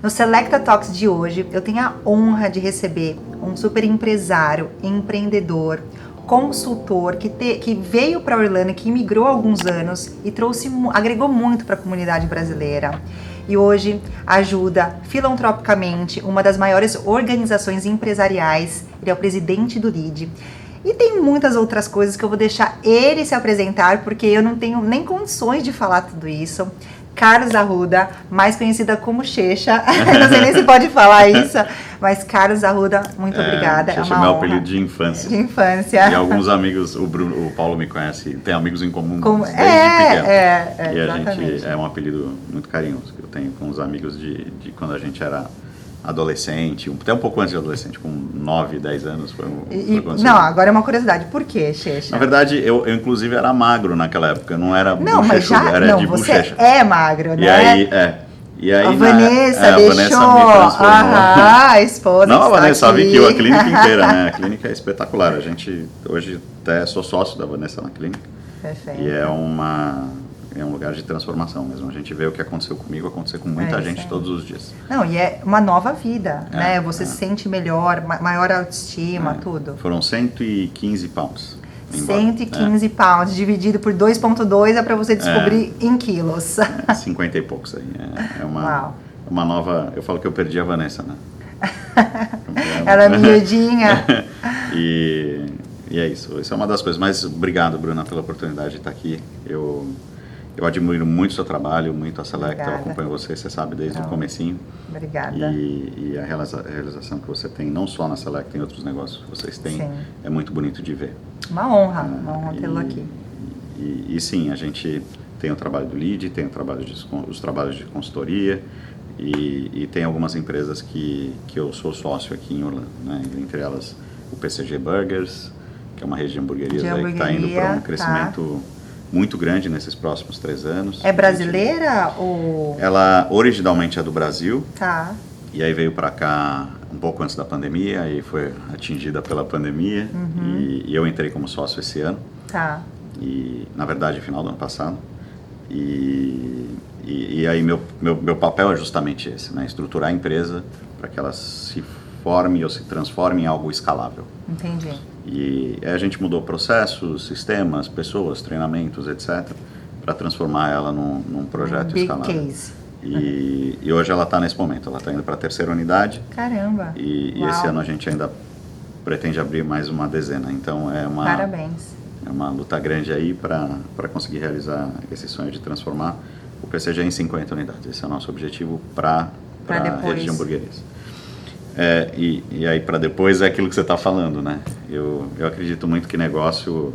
No Selecta Talks de hoje, eu tenho a honra de receber um super empresário, empreendedor, consultor que veio para Orlando, que imigrou há alguns anos e agregou muito para a comunidade brasileira. E hoje ajuda filantropicamente uma das maiores organizações empresariais. Ele é o presidente do LEAD. E tem muitas outras coisas que eu vou deixar ele se apresentar, porque eu não tenho nem condições de falar tudo isso. Carlos Arruda, mais conhecida como Checha, não sei nem se pode falar isso, mas Carlos Arruda, muito obrigada. Checha é meu apelido de infância. De infância. E alguns amigos, o Paulo me conhece, tem amigos em comum desde pequeno. E exatamente. A gente, é um apelido muito carinhoso que eu tenho com os amigos de quando a gente era adolescente, até um pouco antes de adolescente, com 9, 10 anos. Não, agora é uma curiosidade, por quê, Checha? Na verdade, eu inclusive era magro naquela época, não era bochechudo, era de você bochecha. É magro, né? E aí a Vanessa deixou, Vanessa me transformou. A esposa. Não, a Vanessa aqui. viu a clínica inteira, né? A clínica é espetacular. A gente, hoje, até sou sócio da Vanessa na clínica. Perfeito. E é um lugar de transformação mesmo. A gente vê o que aconteceu comigo, acontecer com muita gente todos os dias. Não, e é uma nova vida, né? Você se sente melhor, maior autoestima, tudo. Foram 115 pounds. 115 pounds, dividido por 2,2 é para você descobrir em quilos. 50 e poucos aí. É uma nova... Eu falo que eu perdi a Vanessa, né? Ela é miudinha. E é isso. Isso é uma das coisas. Mas obrigado, Bruna, pela oportunidade de estar aqui. Eu admiro muito o seu trabalho, muito a Selecta. Obrigada. Eu acompanho você sabe, desde o comecinho. Obrigada. E a realização que você tem, não só na Selecta, em outros negócios que vocês têm, sim, é muito bonito de ver. Uma honra tê-lo aqui. E sim, a gente tem o trabalho do LEAD, tem os trabalhos de consultoria e tem algumas empresas que eu sou sócio aqui em Orlando, né? Entre elas o PCG Burgers, que é uma rede de hamburguerias aí que está indo para um crescimento muito grande nesses próximos 3 anos. É brasileira ou... Ela originalmente é do Brasil. Tá. E aí veio para cá um pouco antes da pandemia e foi atingida pela pandemia. E eu entrei como sócio esse ano. Tá. E, na verdade, final do ano passado. E aí meu papel é justamente esse, né? Estruturar a empresa para que ela se forme ou se transforme em algo escalável. Entendi. E aí a gente mudou processos, sistemas, pessoas, treinamentos, etc., para transformar ela num projeto escalável. Big case. E hoje ela está nesse momento, ela está indo para a 3ª unidade. Caramba! E esse ano a gente ainda pretende abrir mais uma dezena. Então Parabéns! É uma luta grande aí para conseguir realizar esse sonho de transformar o PCG em 50 unidades. Esse é o nosso objetivo para a rede de hamburguerias. E aí para depois é aquilo que você está falando, né? Eu acredito muito que negócio,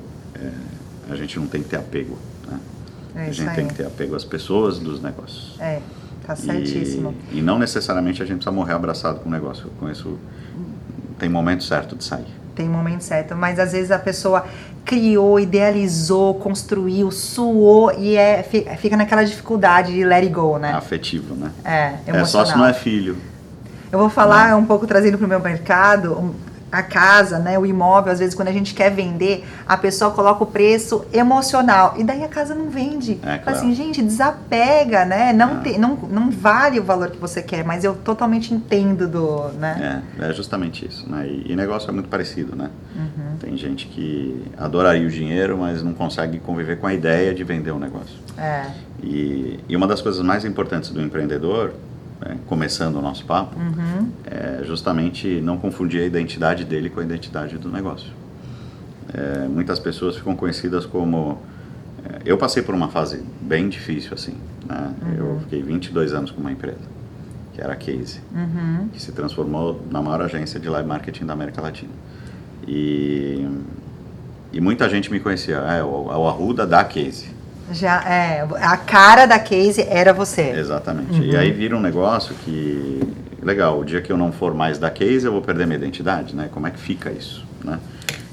a gente não tem que ter apego, né? A gente tem que ter apego às pessoas dos negócios. Tá certíssimo. E não necessariamente a gente precisa morrer abraçado com o negócio. Com isso, tem momento certo de sair. Tem momento certo, mas às vezes a pessoa criou, idealizou, construiu, suou e fica naquela dificuldade de let it go, né? Afetivo, né? Emocional. Só se não é filho. Eu vou falar um pouco trazendo para o meu mercado, a casa, né, o imóvel, às vezes quando a gente quer vender, a pessoa coloca o preço emocional e daí a casa não vende. Claro. Fala assim, gente, desapega, né? Não vale o valor que você quer, mas eu totalmente entendo né? É justamente isso, né? E negócio é muito parecido, né? Tem gente que adoraria o dinheiro, mas não consegue conviver com a ideia de vender um negócio. E uma das coisas mais importantes do empreendedor, começando o nosso papo, é justamente não confundir a identidade dele com a identidade do negócio. Muitas pessoas ficam conhecidas como... eu passei por uma fase bem difícil, assim, né? Eu fiquei 22 anos com uma empresa, que era a Case, que se transformou na maior agência de live marketing da América Latina. E muita gente me conhecia, o Arruda da Case. A cara da Case era você. Exatamente. E aí vira um negócio que, legal, o dia que eu não for mais da Case, eu vou perder minha identidade, né? Como é que fica isso, né?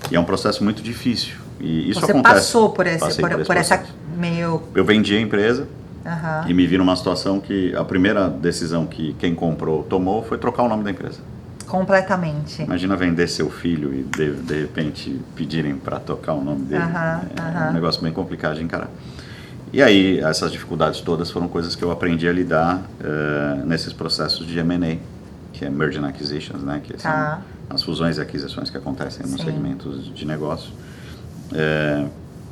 E é um processo muito difícil. E isso você acontece. Passou por essa meio... Eu vendi a empresa e me vi numa situação que a primeira decisão que quem comprou tomou foi trocar o nome da empresa. Completamente. Imagina vender seu filho e de repente pedirem para tocar o nome dele. É um negócio bem complicado de encarar. E aí, essas dificuldades todas foram coisas que eu aprendi a lidar nesses processos de M&A, que é Merger and Acquisitions, né? Que são as fusões e aquisições que acontecem nos segmentos de negócio.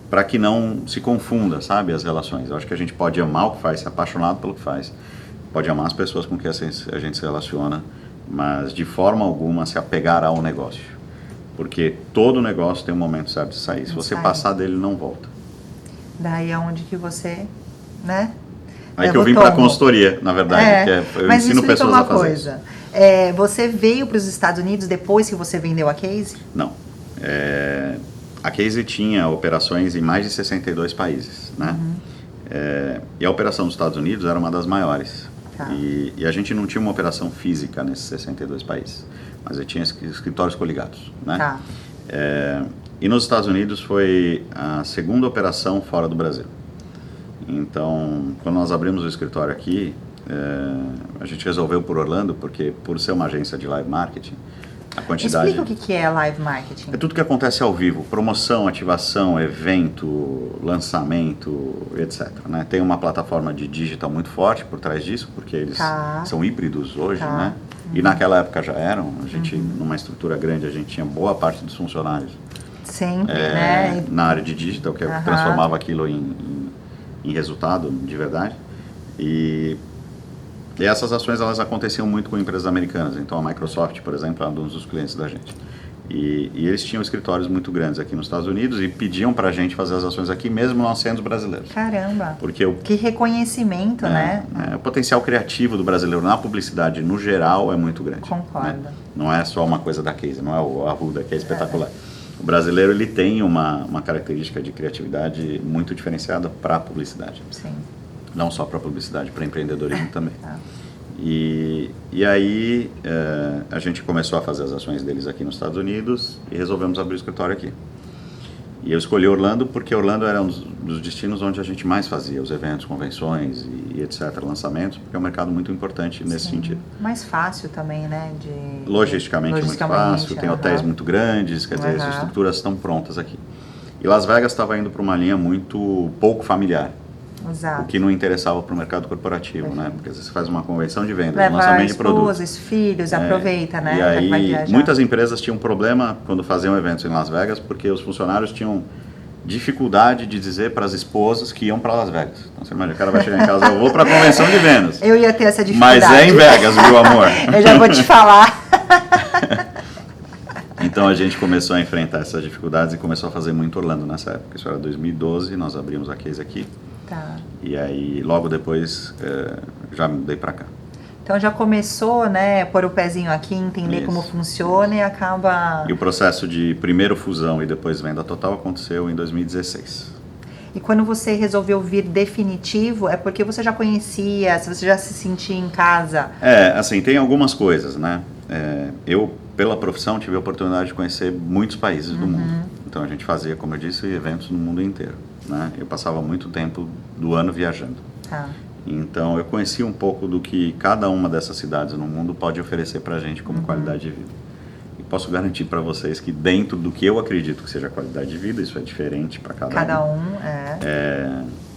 Para que não se confunda, sabe, as relações. Eu acho que a gente pode amar o que faz, ser apaixonado pelo que faz, pode amar as pessoas com quem a gente se relaciona, mas de forma alguma se apegar ao negócio. Porque todo negócio tem um momento certo de sair. Se você passar dele, não volta. Daí é onde que você, né? Aí que eu vim para a consultoria, na verdade, eu ensino pessoas a fazer isso. Você veio para os Estados Unidos depois que você vendeu a Case? Não. A Case tinha operações em mais de 62 países, né? E a operação dos Estados Unidos era uma das maiores. E a gente não tinha uma operação física nesses 62 países, mas eu tinha escritórios coligados, né? E nos Estados Unidos foi a segunda operação fora do Brasil. Então, quando nós abrimos o escritório aqui, a gente resolveu por Orlando, porque por ser uma agência de live marketing, a quantidade... Explica o que é live marketing. É tudo que acontece ao vivo, promoção, ativação, evento, lançamento, etc. Né? Tem uma plataforma de digital muito forte por trás disso, porque eles são híbridos hoje, né? E naquela época já eram. A gente, numa estrutura grande, a gente tinha boa parte dos funcionários sempre, né? Na área de digital, que transformava aquilo em resultado de verdade. E essas ações elas aconteciam muito com empresas americanas. Então a Microsoft, por exemplo, é um dos clientes da gente. E eles tinham escritórios muito grandes aqui nos Estados Unidos e pediam pra gente fazer as ações aqui, mesmo nós sendo brasileiros. Caramba! Porque que reconhecimento, né? O potencial criativo do brasileiro na publicidade, no geral, é muito grande. Concordo. Né? Não é só uma coisa da Case, não é o Arruda, que é espetacular. O brasileiro ele tem uma característica de criatividade muito diferenciada para a publicidade. Sim. Não só para a publicidade, para empreendedorismo também. E aí a gente começou a fazer as ações deles aqui nos Estados Unidos e resolvemos abrir o escritório aqui. E eu escolhi Orlando porque Orlando era um dos destinos onde a gente mais fazia os eventos, convenções e etc., lançamentos, porque é um mercado muito importante nesse sentido. Mais fácil também, né? Logisticamente é muito fácil, tem hotéis muito grandes, quer dizer, as estruturas estão prontas aqui. E Las Vegas estava indo para uma linha muito pouco familiar. Exato. O que não interessava para o mercado corporativo, né? Porque às vezes você faz uma convenção de venda, leva lançamento de produto. Esposas, filhos, aproveita, né? E aí, muitas empresas tinham problema quando faziam eventos em Las Vegas, porque os funcionários tinham dificuldade de dizer para as esposas que iam para Las Vegas. Então você imagina, o cara vai chegar em casa, eu vou para a convenção de vendas. Eu ia ter essa dificuldade. Mas é em Vegas, viu, amor? Eu já vou te falar. Então a gente começou a enfrentar essas dificuldades e começou a fazer muito Orlando nessa época. Isso era 2012, nós abrimos a Case aqui. E aí, logo depois, já mudei para cá. Então já começou, né, pôr o pezinho aqui, entender como funciona e acaba... E o processo de primeiro fusão e depois venda total aconteceu em 2016. E quando você resolveu vir definitivo, é porque você já conhecia, se você já se sentia em casa? Assim, tem algumas coisas, né? Eu, pela profissão, tive a oportunidade de conhecer muitos países do mundo. Então a gente fazia, como eu disse, eventos no mundo inteiro. Né? Eu passava muito tempo do ano viajando. Então eu conheci um pouco do que cada uma dessas cidades no mundo pode oferecer para a gente como qualidade de vida. E posso garantir para vocês que dentro do que eu acredito que seja qualidade de vida, isso é diferente para cada um.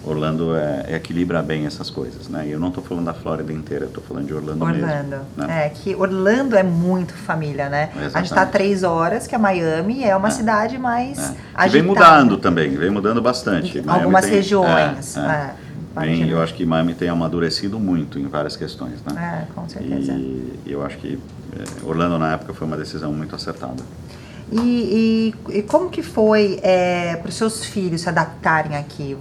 Orlando equilibra bem essas coisas, né? E eu não estou falando da Flórida inteira, eu estou falando de Orlando mesmo. Né? Que Orlando é muito família, né? Exatamente. A gente está a 3 horas, que é Miami, é uma cidade mais agitada. Vem mudando também, vem mudando bastante. Algumas regiões. Eu acho que Miami tem amadurecido muito em várias questões, né? Com certeza. E eu acho que Orlando na época foi uma decisão muito acertada. E como que foi para os seus filhos se adaptarem aqui?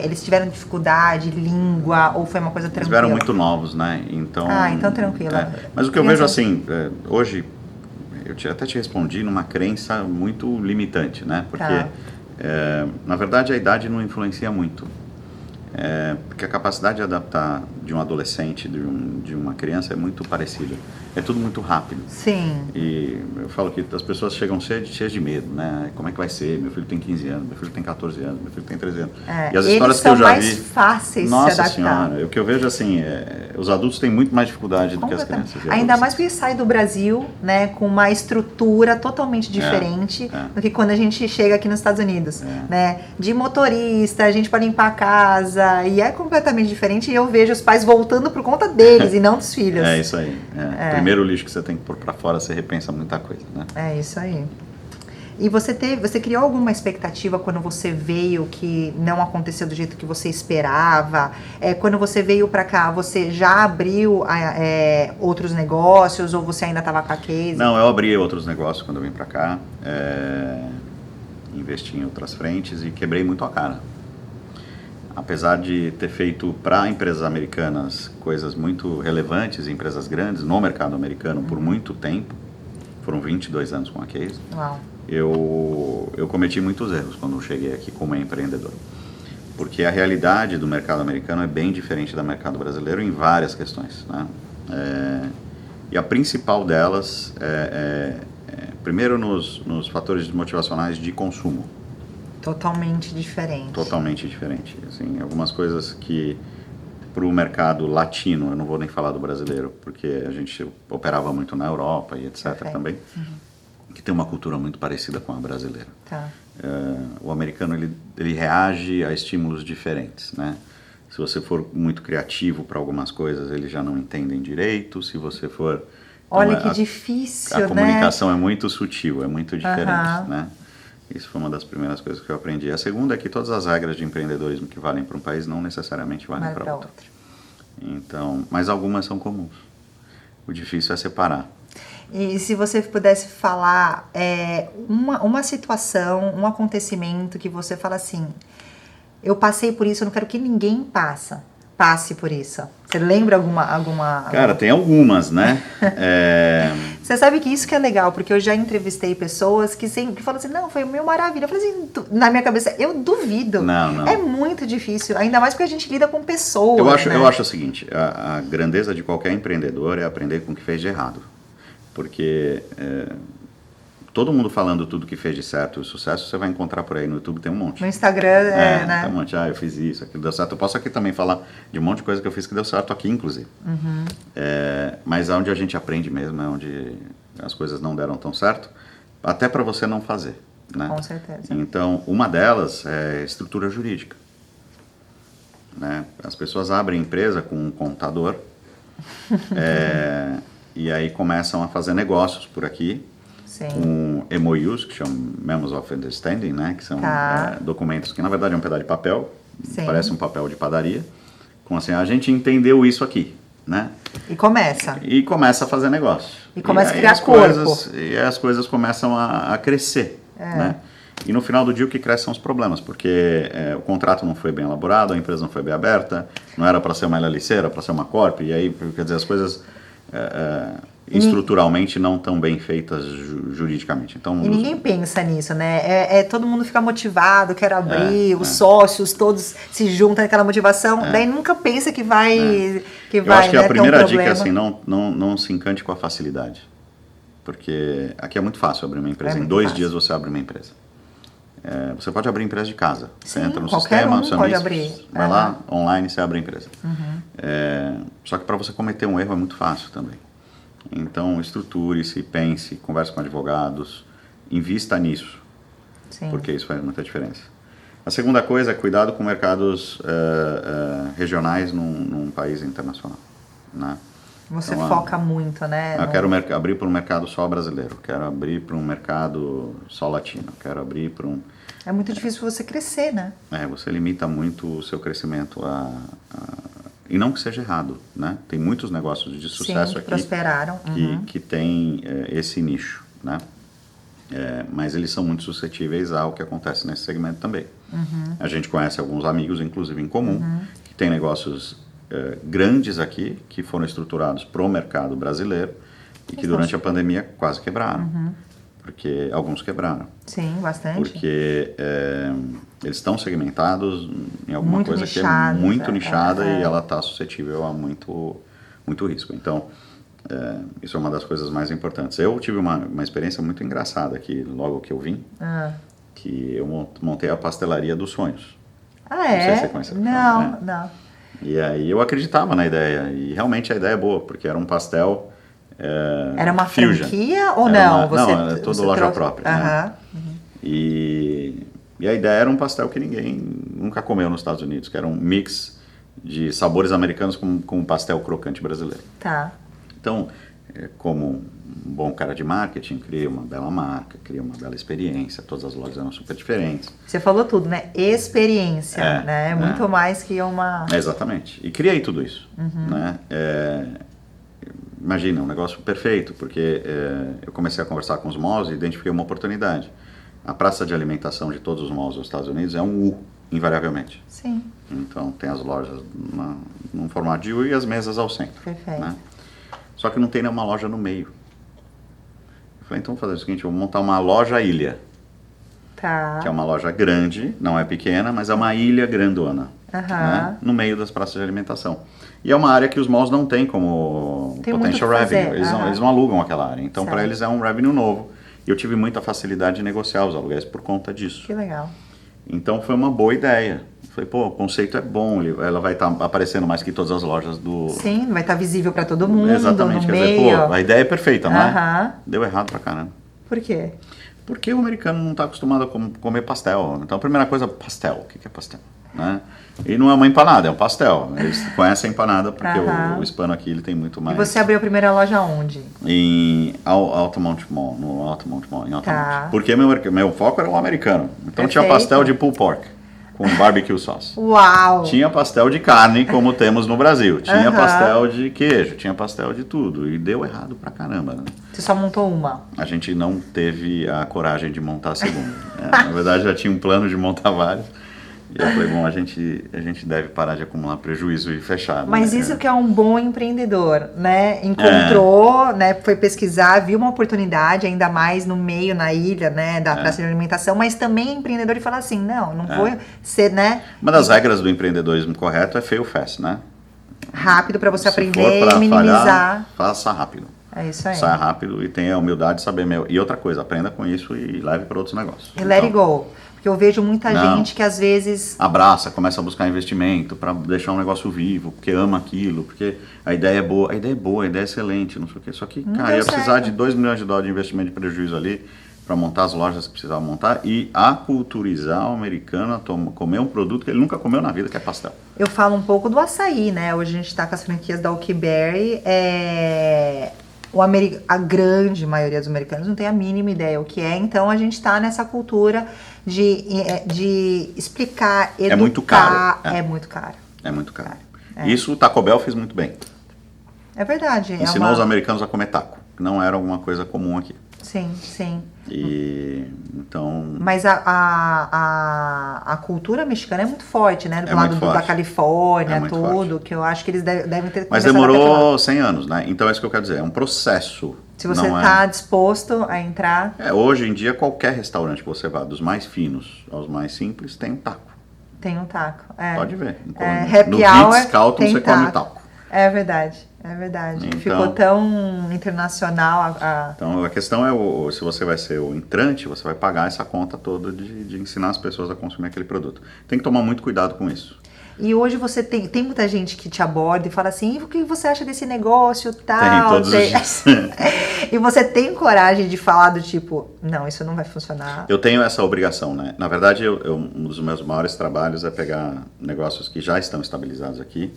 Eles tiveram dificuldade, língua, ou foi uma coisa tranquila? Eles vieram muito novos, né? Então tranquila. Mas o que eu vejo assim, hoje, eu até te respondi numa crença muito limitante, né? Porque, na verdade, a idade não influencia muito. Porque a capacidade de adaptar de um adolescente, de uma criança é muito parecida. É tudo muito rápido. Sim. E eu falo que as pessoas chegam cheias de medo, né? Como é que vai ser? Meu filho tem 15 anos, meu filho tem 14 anos, meu filho tem 13 anos. E as histórias que eu já vi... Eles são mais fáceis Nossa de se adaptar. Senhora, o que eu vejo assim, os adultos têm muito mais dificuldade do que as crianças. Ainda mais porque sai do Brasil, né, com uma estrutura totalmente diferente do que quando a gente chega aqui nos Estados Unidos, né? De motorista, a gente para limpar a casa, e é completamente diferente, e eu vejo os pais voltando por conta deles e não dos filhos. É isso aí. Primeiro lixo que você tem que pôr para fora, você repensa muita coisa, né? É isso aí. E você criou alguma expectativa quando você veio que não aconteceu do jeito que você esperava? Quando você veio para cá, você já abriu outros negócios ou você ainda estava com a case? Não, eu abri outros negócios quando eu vim para cá, investi em outras frentes e quebrei muito a cara. Apesar de ter feito para empresas americanas coisas muito relevantes, empresas grandes no mercado americano por muito tempo, foram 22 anos com a Case. Uau. Eu cometi muitos erros quando eu cheguei aqui como empreendedor. Porque a realidade do mercado americano é bem diferente do mercado brasileiro em várias questões, né? E a principal delas primeiro nos fatores motivacionais de consumo. Totalmente diferente. Totalmente diferente. Assim, algumas coisas que para o mercado latino, eu não vou nem falar do brasileiro, porque a gente operava muito na Europa e etc. também, que tem uma cultura muito parecida com a brasileira. Tá. O americano ele reage a estímulos diferentes, né? Se você for muito criativo para algumas coisas, eles já não entendem direito. Se você for... Olha que difícil, né? A comunicação é muito sutil, é muito diferente, né? Isso foi uma das primeiras coisas que eu aprendi. A segunda é que todas as regras de empreendedorismo que valem para um país não necessariamente valem para outro. Então, mas algumas são comuns. O difícil é separar. E se você pudesse falar uma situação, um acontecimento que você fala assim, eu passei por isso, eu não quero que ninguém passe por isso. Você lembra alguma... Cara, tem algumas, né? Você sabe que isso que é legal, porque eu já entrevistei pessoas que falam assim, não, foi meio maravilha. Eu falei assim, na minha cabeça, eu duvido. Não. É muito difícil, ainda mais porque a gente lida com pessoas. Eu acho o seguinte, a grandeza de qualquer empreendedor é aprender com o que fez de errado. Porque todo mundo falando tudo que fez de certo e sucesso, você vai encontrar por aí no YouTube, tem um monte. No Instagram, né? Tem um monte, eu fiz isso, aquilo deu certo. Eu posso aqui também falar de um monte de coisa que eu fiz que deu certo aqui, inclusive. Mas onde a gente aprende mesmo é onde as coisas não deram tão certo, até para você não fazer, né? Com certeza. Então, uma delas é estrutura jurídica, né? As pessoas abrem empresa com um contador, e aí começam a fazer negócios por aqui, com MOUs, que chamam Memos of Understanding, né? Que são documentos que na verdade é um pedaço de papel, parece um papel de padaria, com assim, a gente entendeu isso aqui, né? E começa a fazer negócio. E começa a criar corpo. E as coisas começam a crescer, né? E no final do dia o que cresce são os problemas, porque o contrato não foi bem elaborado, a empresa não foi bem aberta, não era para ser uma LLC, era para ser uma corp, e aí, quer dizer, as coisas... estruturalmente não tão bem feitas juridicamente. Então, e ninguém pensa nisso, né? Todo mundo fica motivado, quer abrir, os sócios todos se juntam naquela motivação, daí nunca pensa que vai Eu acho que a primeira dica é assim, não se encante com a facilidade. Porque aqui é muito fácil abrir uma empresa. Em 2 dias você abre uma empresa. Você pode abrir empresa de casa. Você entra no sistema, vai lá, online, você abre a empresa. Só que para você cometer um erro é muito fácil também. Então, estruture-se, pense, converse com advogados, invista nisso. Porque isso faz muita diferença. A segunda coisa é cuidado com mercados regionais num país internacional, né? Você foca muito, né? Eu quero abrir para um mercado só brasileiro, quero abrir para um mercado só latino, quero abrir para um... É muito difícil você crescer, né? Você limita muito o seu crescimento e não que seja errado, né? Tem muitos negócios de sucesso aqui prosperaram. Que tem esse nicho, né? Mas eles são muito suscetíveis ao que acontece nesse segmento também. A gente conhece alguns amigos, inclusive em comum, que têm negócios grandes aqui, que foram estruturados para o mercado brasileiro e que durante a pandemia quase quebraram. porque alguns quebraram. Sim, bastante. Porque eles estão segmentados em alguma muito coisa nichados, que é muito nichada e ela está suscetível a muito risco. Então, isso é uma das coisas mais importantes. Eu tive uma experiência muito engraçada aqui, logo que eu vim, que eu montei a pastelaria dos sonhos. Ah, é? Não sei se você conhece. Não. E aí eu acreditava na ideia, e realmente a ideia é boa, porque era um pastel era uma fusion. Franquia ou não? Não, era tudo loja própria. Né? Uhum. E a ideia era um pastel que ninguém nunca comeu nos Estados Unidos, que era um mix de sabores americanos com um pastel crocante brasileiro. Tá. Então, como um bom cara de marketing, criei uma bela marca, criei uma bela experiência, todas as lojas eram super diferentes. Você falou tudo, né? Experiência, né? Muito mais que uma... Exatamente. E criei tudo isso, né? Imagina, um negócio perfeito, porque eu comecei a conversar com os malls e identifiquei uma oportunidade. A praça de alimentação de todos os malls dos Estados Unidos é um U, invariavelmente. Sim. Então, tem as lojas num formato de U e as mesas ao centro. Perfeito. Né? Só que não tem nenhuma loja no meio. Eu falei, então vou fazer o seguinte, eu vou montar uma loja ilha. Tá. Que é uma loja grande, não é pequena, mas é uma ilha grandona. Né? No meio das praças de alimentação. E é uma área que os malls não têm como potential revenue. Eles não alugam aquela área. Então, para eles é um revenue novo. E eu tive muita facilidade de negociar os aluguéis por conta disso. Que legal. Então, foi uma boa ideia. Falei, pô, o conceito é bom, ela vai estar aparecendo mais que todas as lojas do... Sim, vai estar visível para todo mundo. Exatamente, no quer meio. dizer, pô, a ideia é perfeita, não é? Deu errado pra caramba. Por quê? Porque o americano não está acostumado a comer pastel. Então, a primeira coisa, pastel. O que é pastel? Né? E não é uma empanada, é um pastel. Eles conhecem a empanada porque o hispano aqui ele tem muito mais. E você abriu a primeira loja onde? Em Altamont Mall, no Altamont Mall, em Altamont. Tá. Porque meu foco era o americano. Então Perfeito. tinha pastel de pulled pork com barbecue sauce. Uau! Tinha pastel de carne, como temos no Brasil. Tinha pastel de queijo, tinha pastel de tudo. E deu errado pra caramba, né? Você só montou uma? A gente não teve a coragem de montar a segunda. Na verdade, já tinha um plano de montar vários. E eu falei, bom, a gente deve parar de acumular prejuízo e fechar. Mas isso que é um bom empreendedor, né? Encontrou, né? Foi pesquisar, viu uma oportunidade, ainda mais no meio, na ilha, né? Da praça de alimentação, mas também é empreendedor e fala assim, não vou ser, né? Uma das regras do empreendedorismo correto é fail fast, né? Rápido para você aprender for pra e minimizar. Falhar, faça rápido. É isso aí. Saia rápido e tenha a humildade de saber. E outra coisa, aprenda com isso e leve para outros negócios. E let it go. Porque eu vejo muita gente que às vezes... Abraça, começa a buscar investimento para deixar um negócio vivo, porque ama aquilo, porque a ideia é boa. A ideia é boa, a ideia é excelente, não sei o quê. Só que, cara, ia precisar de $2 milhões de investimento de prejuízo ali para montar as lojas que precisava montar e aculturizar o americano a comer um produto que ele nunca comeu na vida, que é pastel. Eu falo um pouco do açaí, né? Hoje a gente está com as franquias da Oakberry. A grande maioria dos americanos não tem a mínima ideia o que é, então a gente está nessa cultura de explicar, educar. É muito caro. É muito caro. É muito caro. Isso o Taco Bell fez muito bem. É verdade. Ensinou os americanos a comer taco, que não era alguma coisa comum aqui. Sim, sim. E então... Mas a cultura mexicana é muito forte, né? Do lado da Califórnia, tudo, que eu acho que eles devem ter... Mas demorou 100 anos, né? Então é isso que eu quero dizer, é um processo. Se você está disposto a entrar... Hoje em dia, qualquer restaurante que você vá, dos mais finos aos mais simples, tem um taco. Tem um taco, Pode ver. Happy no hour Ritz-Carlton você come taco. É verdade. É verdade. Então, ficou tão internacional. Então a questão é, se você vai ser o entrante, você vai pagar essa conta toda de ensinar as pessoas a consumir aquele produto. Tem que tomar muito cuidado com isso. E hoje você tem muita gente que te aborda e fala assim, o que você acha desse negócio, tal? Tem, todos os dias. E você tem coragem de falar do tipo, não, isso não vai funcionar? Eu tenho essa obrigação, né? Na verdade, um dos meus maiores trabalhos é pegar negócios que já estão estabilizados aqui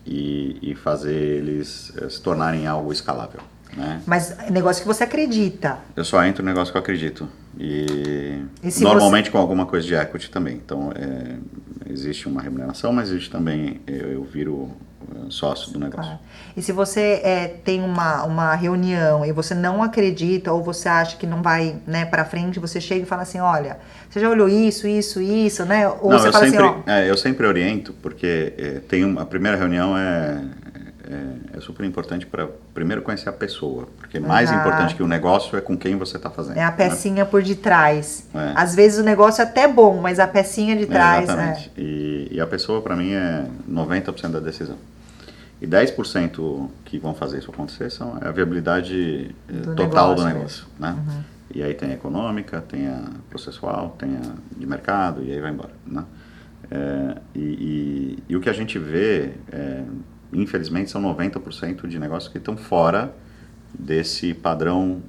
e fazer eles se tornarem algo escalável. Né? Mas negócio que você acredita. Eu só entro no negócio que eu acredito. E normalmente com alguma coisa de equity também. Então, existe uma remuneração, mas existe também, eu viro sócio do negócio. Claro. E se você tem uma reunião e você não acredita ou você acha que não vai, né, para frente, você chega e fala assim, olha, você já olhou isso, né? Ou não, você fala sempre, assim, ó... eu sempre oriento, porque a primeira reunião é é super importante para primeiro conhecer a pessoa, porque mais importante que o negócio é com quem você está fazendo. É a pecinha, né, por detrás. É. Às vezes o negócio é até bom, mas a pecinha de trás... Exatamente. E a pessoa, para mim, é 90% da decisão. E 10% que vão fazer isso acontecer é a viabilidade total do negócio. Né? Uhum. E aí tem a econômica, tem a processual, tem a de mercado, e aí vai embora. Né? E o que a gente vê, infelizmente, são 90% de negócios que estão fora desse padrão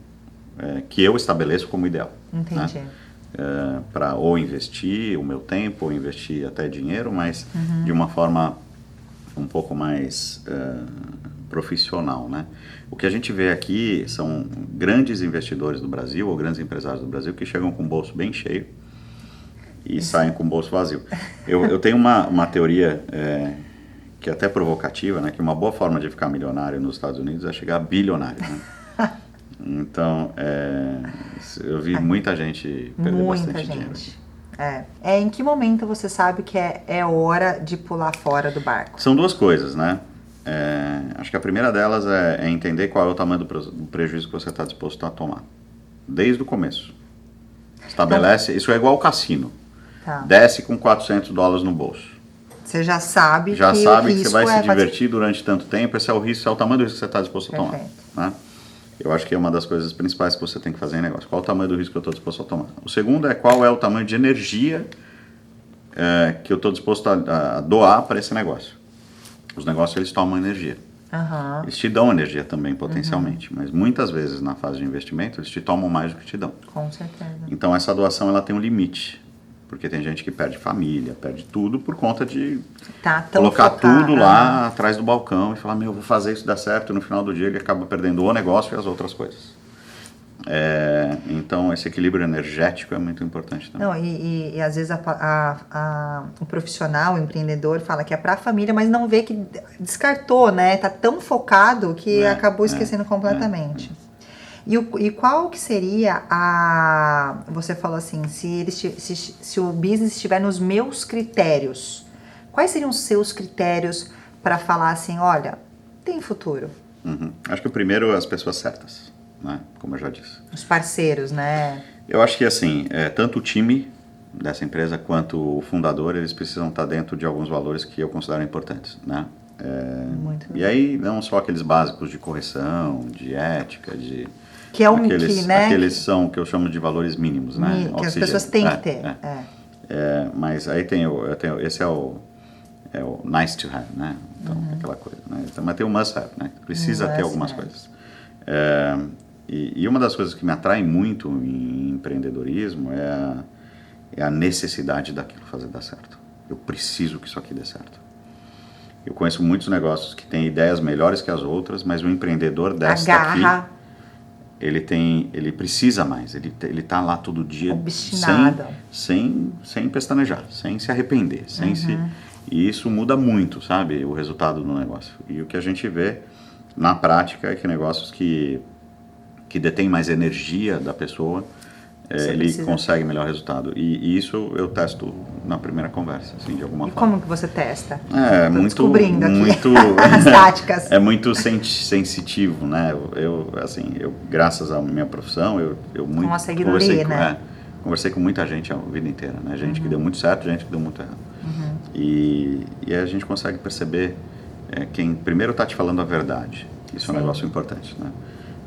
que eu estabeleço como ideal. Entendi. Né? Para ou investir o meu tempo, ou investir até dinheiro, mas de uma forma um pouco mais profissional, né? O que a gente vê aqui são grandes investidores do Brasil, ou grandes empresários do Brasil, que chegam com o bolso bem cheio e saem com o bolso vazio. Eu tenho uma teoria que é até provocativa, né? Que uma boa forma de ficar milionário nos Estados Unidos é chegar bilionário, né? Então, eu vi muita gente perder bastante dinheiro. Em que momento você sabe que é hora de pular fora do barco? São duas coisas, né? Acho que a primeira delas é entender qual é o tamanho do prejuízo que você está disposto a tomar. Desde o começo. Estabelece, isso é igual ao cassino. Tá. Desce com $400 no bolso. Você já sabe que você vai se divertir durante tanto tempo, esse é o risco, é o tamanho do risco que você está disposto a tomar. Né? Eu acho que é uma das coisas principais que você tem que fazer em negócio. Qual é o tamanho do risco que eu estou disposto a tomar? O segundo é qual é o tamanho de energia que eu estou disposto a doar para esse negócio. Os negócios, eles tomam energia. Uhum. Eles te dão energia também, potencialmente. Mas muitas vezes, na fase de investimento, eles te tomam mais do que te dão. Com certeza. Então, essa doação, ela tem um limite. Porque tem gente que perde família, perde tudo por conta de colocar tudo lá atrás do balcão e falar, eu vou fazer isso dar certo, e no final do dia ele acaba perdendo o negócio e as outras coisas. Então esse equilíbrio energético é muito importante também. Não, e às vezes o profissional, o empreendedor fala que é para a família, mas não vê que descartou, né? Tá tão focado que acabou esquecendo completamente. E qual que seria você falou assim, se o business estiver nos meus critérios, quais seriam os seus critérios para falar assim, olha, tem futuro? Acho que o primeiro, as pessoas certas, né? Como eu já disse. Os parceiros, né? Eu acho que assim, tanto o time dessa empresa quanto o fundador, eles precisam estar dentro de alguns valores que eu considero importantes, né? E aí, não só aqueles básicos de correção, de ética, que é aqueles são que eu chamo de valores mínimos, né? Que as pessoas têm que ter. Mas aí esse é o nice to have, né? Então, aquela coisa, né? Então, mas tem o must have, né? Precisa ter algumas coisas. E uma das coisas que me atrai muito em empreendedorismo é a necessidade daquilo fazer dar certo. Eu preciso que isso aqui dê certo. Eu conheço muitos negócios que têm ideias melhores que as outras, mas o empreendedor desta aqui, ele precisa mais, ele tá lá todo dia sem pestanejar, sem se arrepender, e isso muda muito, sabe, o resultado do negócio. E o que a gente vê na prática é que negócios que detêm mais energia da pessoa, ele consegue melhor resultado. E isso eu testo na primeira conversa, assim, de alguma forma. Como que você testa? Descobrindo aqui as táticas. É muito sensitivo, né? Eu graças à minha profissão, eu muito conversei com muita gente a vida inteira, né? Gente que deu muito certo, gente que deu muito errado. E a gente consegue perceber quem primeiro está te falando a verdade. Isso é um negócio importante, né?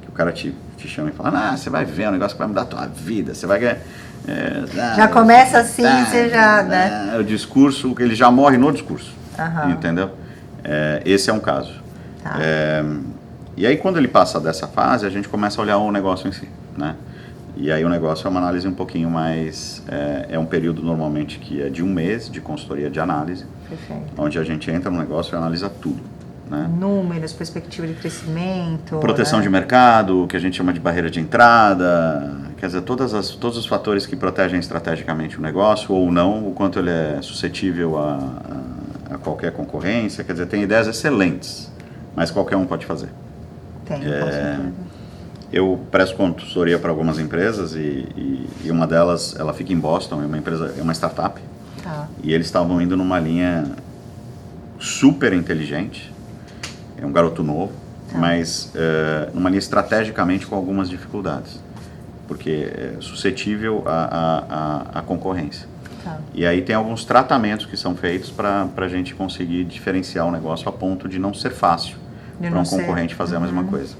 O cara te chama e fala, você vai ver um negócio que vai mudar a tua vida, você vai ganhar... já começa assim, você já, né? O discurso, ele já morre no discurso, entendeu? Esse é um caso. Tá. E aí, quando ele passa dessa fase, a gente começa a olhar o negócio em si, né? E aí o negócio é uma análise um pouquinho mais... É um período, normalmente, que é de 1 mês de consultoria de análise. Perfeito. Onde a gente entra no negócio e analisa tudo. Né? Números, perspectiva de crescimento, proteção de mercado, que a gente chama de barreira de entrada, quer dizer, todos os fatores que protegem estrategicamente o negócio ou não, o quanto ele é suscetível a qualquer concorrência, quer dizer, tem ideias excelentes, mas qualquer um pode fazer. Tem, com certeza. Eu presto consultoria para algumas empresas e uma delas, ela fica em Boston, é uma startup, e eles estavam indo numa linha super inteligente, é um garoto novo, mas numa linha estrategicamente com algumas dificuldades, porque é suscetível à concorrência. E aí tem alguns tratamentos que são feitos para a gente conseguir diferenciar o negócio a ponto de não ser fácil para um concorrente fazer a mesma coisa.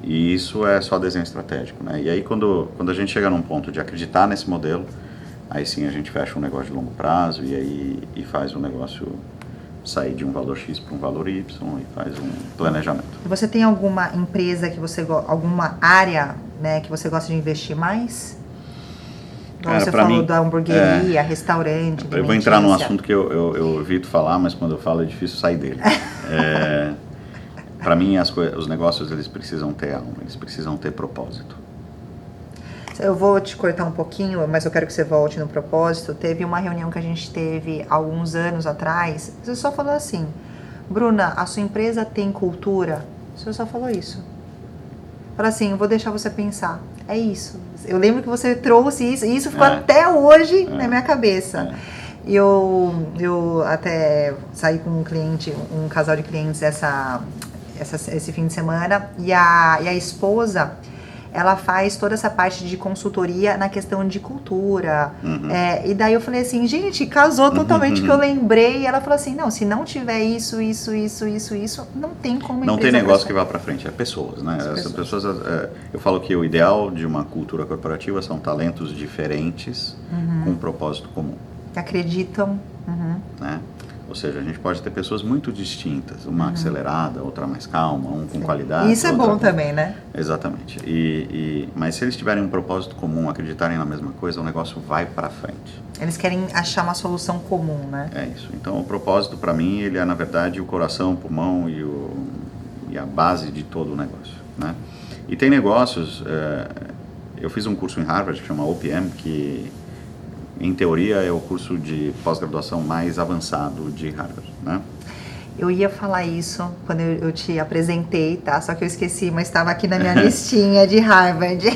E isso é só desenho estratégico, né? E aí quando a gente chega num ponto de acreditar nesse modelo, aí sim a gente fecha um negócio de longo prazo e faz o negócio sair de um valor X para um valor Y e faz um planejamento. Você tem alguma empresa alguma área, né, que você gosta de investir mais? Cara, você falou da hamburgueria, restaurante, eu vou entrar num assunto que eu evito falar, mas quando eu falo é difícil sair dele. Para mim, os negócios eles precisam ter alma, eles precisam ter propósito. Eu vou te cortar um pouquinho, mas eu quero que você volte no propósito. Teve uma reunião que a gente teve alguns anos atrás, você só falou assim, Bruna, a sua empresa tem cultura? Você só falou isso. Fala assim, eu vou deixar você pensar. É isso. Eu lembro que você trouxe isso, e isso ficou até hoje na minha cabeça. Eu até saí com um casal de clientes esse fim de semana, e a esposa, ela faz toda essa parte de consultoria na questão de cultura. E daí eu falei assim, gente, casou totalmente, que eu lembrei. E ela falou assim, não, se não tiver isso, não tem como. Não tem negócio que vá para frente, é pessoas, né? Essas pessoas, eu falo que o ideal de uma cultura corporativa são talentos diferentes com um propósito comum. Acreditam. Né? Ou seja, a gente pode ter pessoas muito distintas, uma acelerada, outra mais calma, um com qualidade. Isso é bom também, né? Exatamente. Mas se eles tiverem um propósito comum, acreditarem na mesma coisa, o negócio vai para frente. Eles querem achar uma solução comum, né? É isso. Então, o propósito, para mim, ele é, na verdade, o coração, o pulmão e a base de todo o negócio, né? E tem negócios... eu fiz um curso em Harvard que chama OPM, que... em teoria, é o curso de pós-graduação mais avançado de Harvard, né? Eu ia falar isso quando eu te apresentei, tá? Só que eu esqueci, mas estava aqui na minha listinha de Harvard.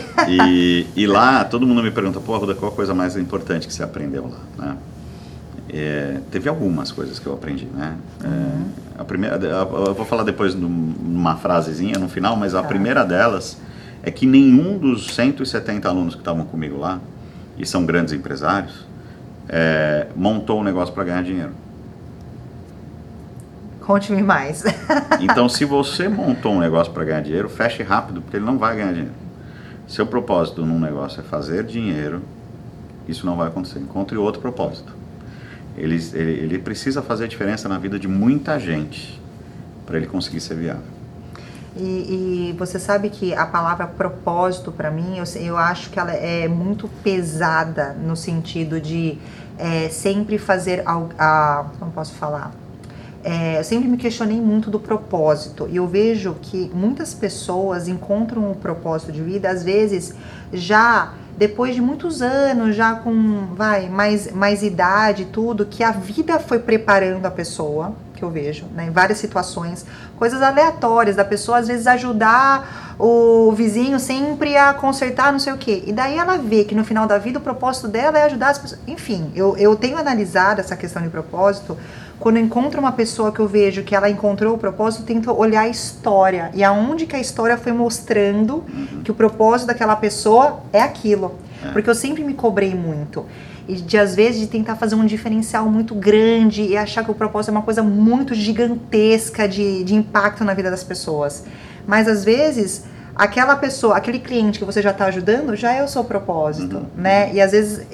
E lá, todo mundo me pergunta, pô, Arruda, qual a coisa mais importante que você aprendeu lá, né? Teve algumas coisas que eu aprendi, né? A primeira, eu vou falar depois numa frasezinha no final, mas a primeira delas é que nenhum dos 170 alunos que estavam comigo lá, e são grandes empresários, montou um negócio para ganhar dinheiro. Conte-me mais. Então, se você montou um negócio para ganhar dinheiro, feche rápido, porque ele não vai ganhar dinheiro. Seu propósito num negócio é fazer dinheiro, isso não vai acontecer. Encontre outro propósito. Ele precisa fazer diferença na vida de muita gente para ele conseguir ser viável. E você sabe que a palavra propósito, para mim, eu acho que ela é muito pesada no sentido de sempre fazer como posso falar? Eu sempre me questionei muito do propósito, e eu vejo que muitas pessoas encontram o propósito de vida, às vezes, já depois de muitos anos, já com mais idade e tudo, que a vida foi preparando a pessoa, que eu vejo, né, em várias situações, coisas aleatórias, da pessoa às vezes ajudar o vizinho sempre a consertar não sei o quê, e daí ela vê que no final da vida o propósito dela é ajudar as pessoas, enfim, eu tenho analisado essa questão de propósito. Quando eu encontro uma pessoa que eu vejo que ela encontrou o propósito, eu tento olhar a história, e aonde que a história foi mostrando que o propósito daquela pessoa é aquilo, porque eu sempre me cobrei muito. E às vezes de tentar fazer um diferencial muito grande e achar que o propósito é uma coisa muito gigantesca de impacto na vida das pessoas. Mas às vezes, aquela pessoa, aquele cliente que você já está ajudando, já é o seu propósito, né? E às vezes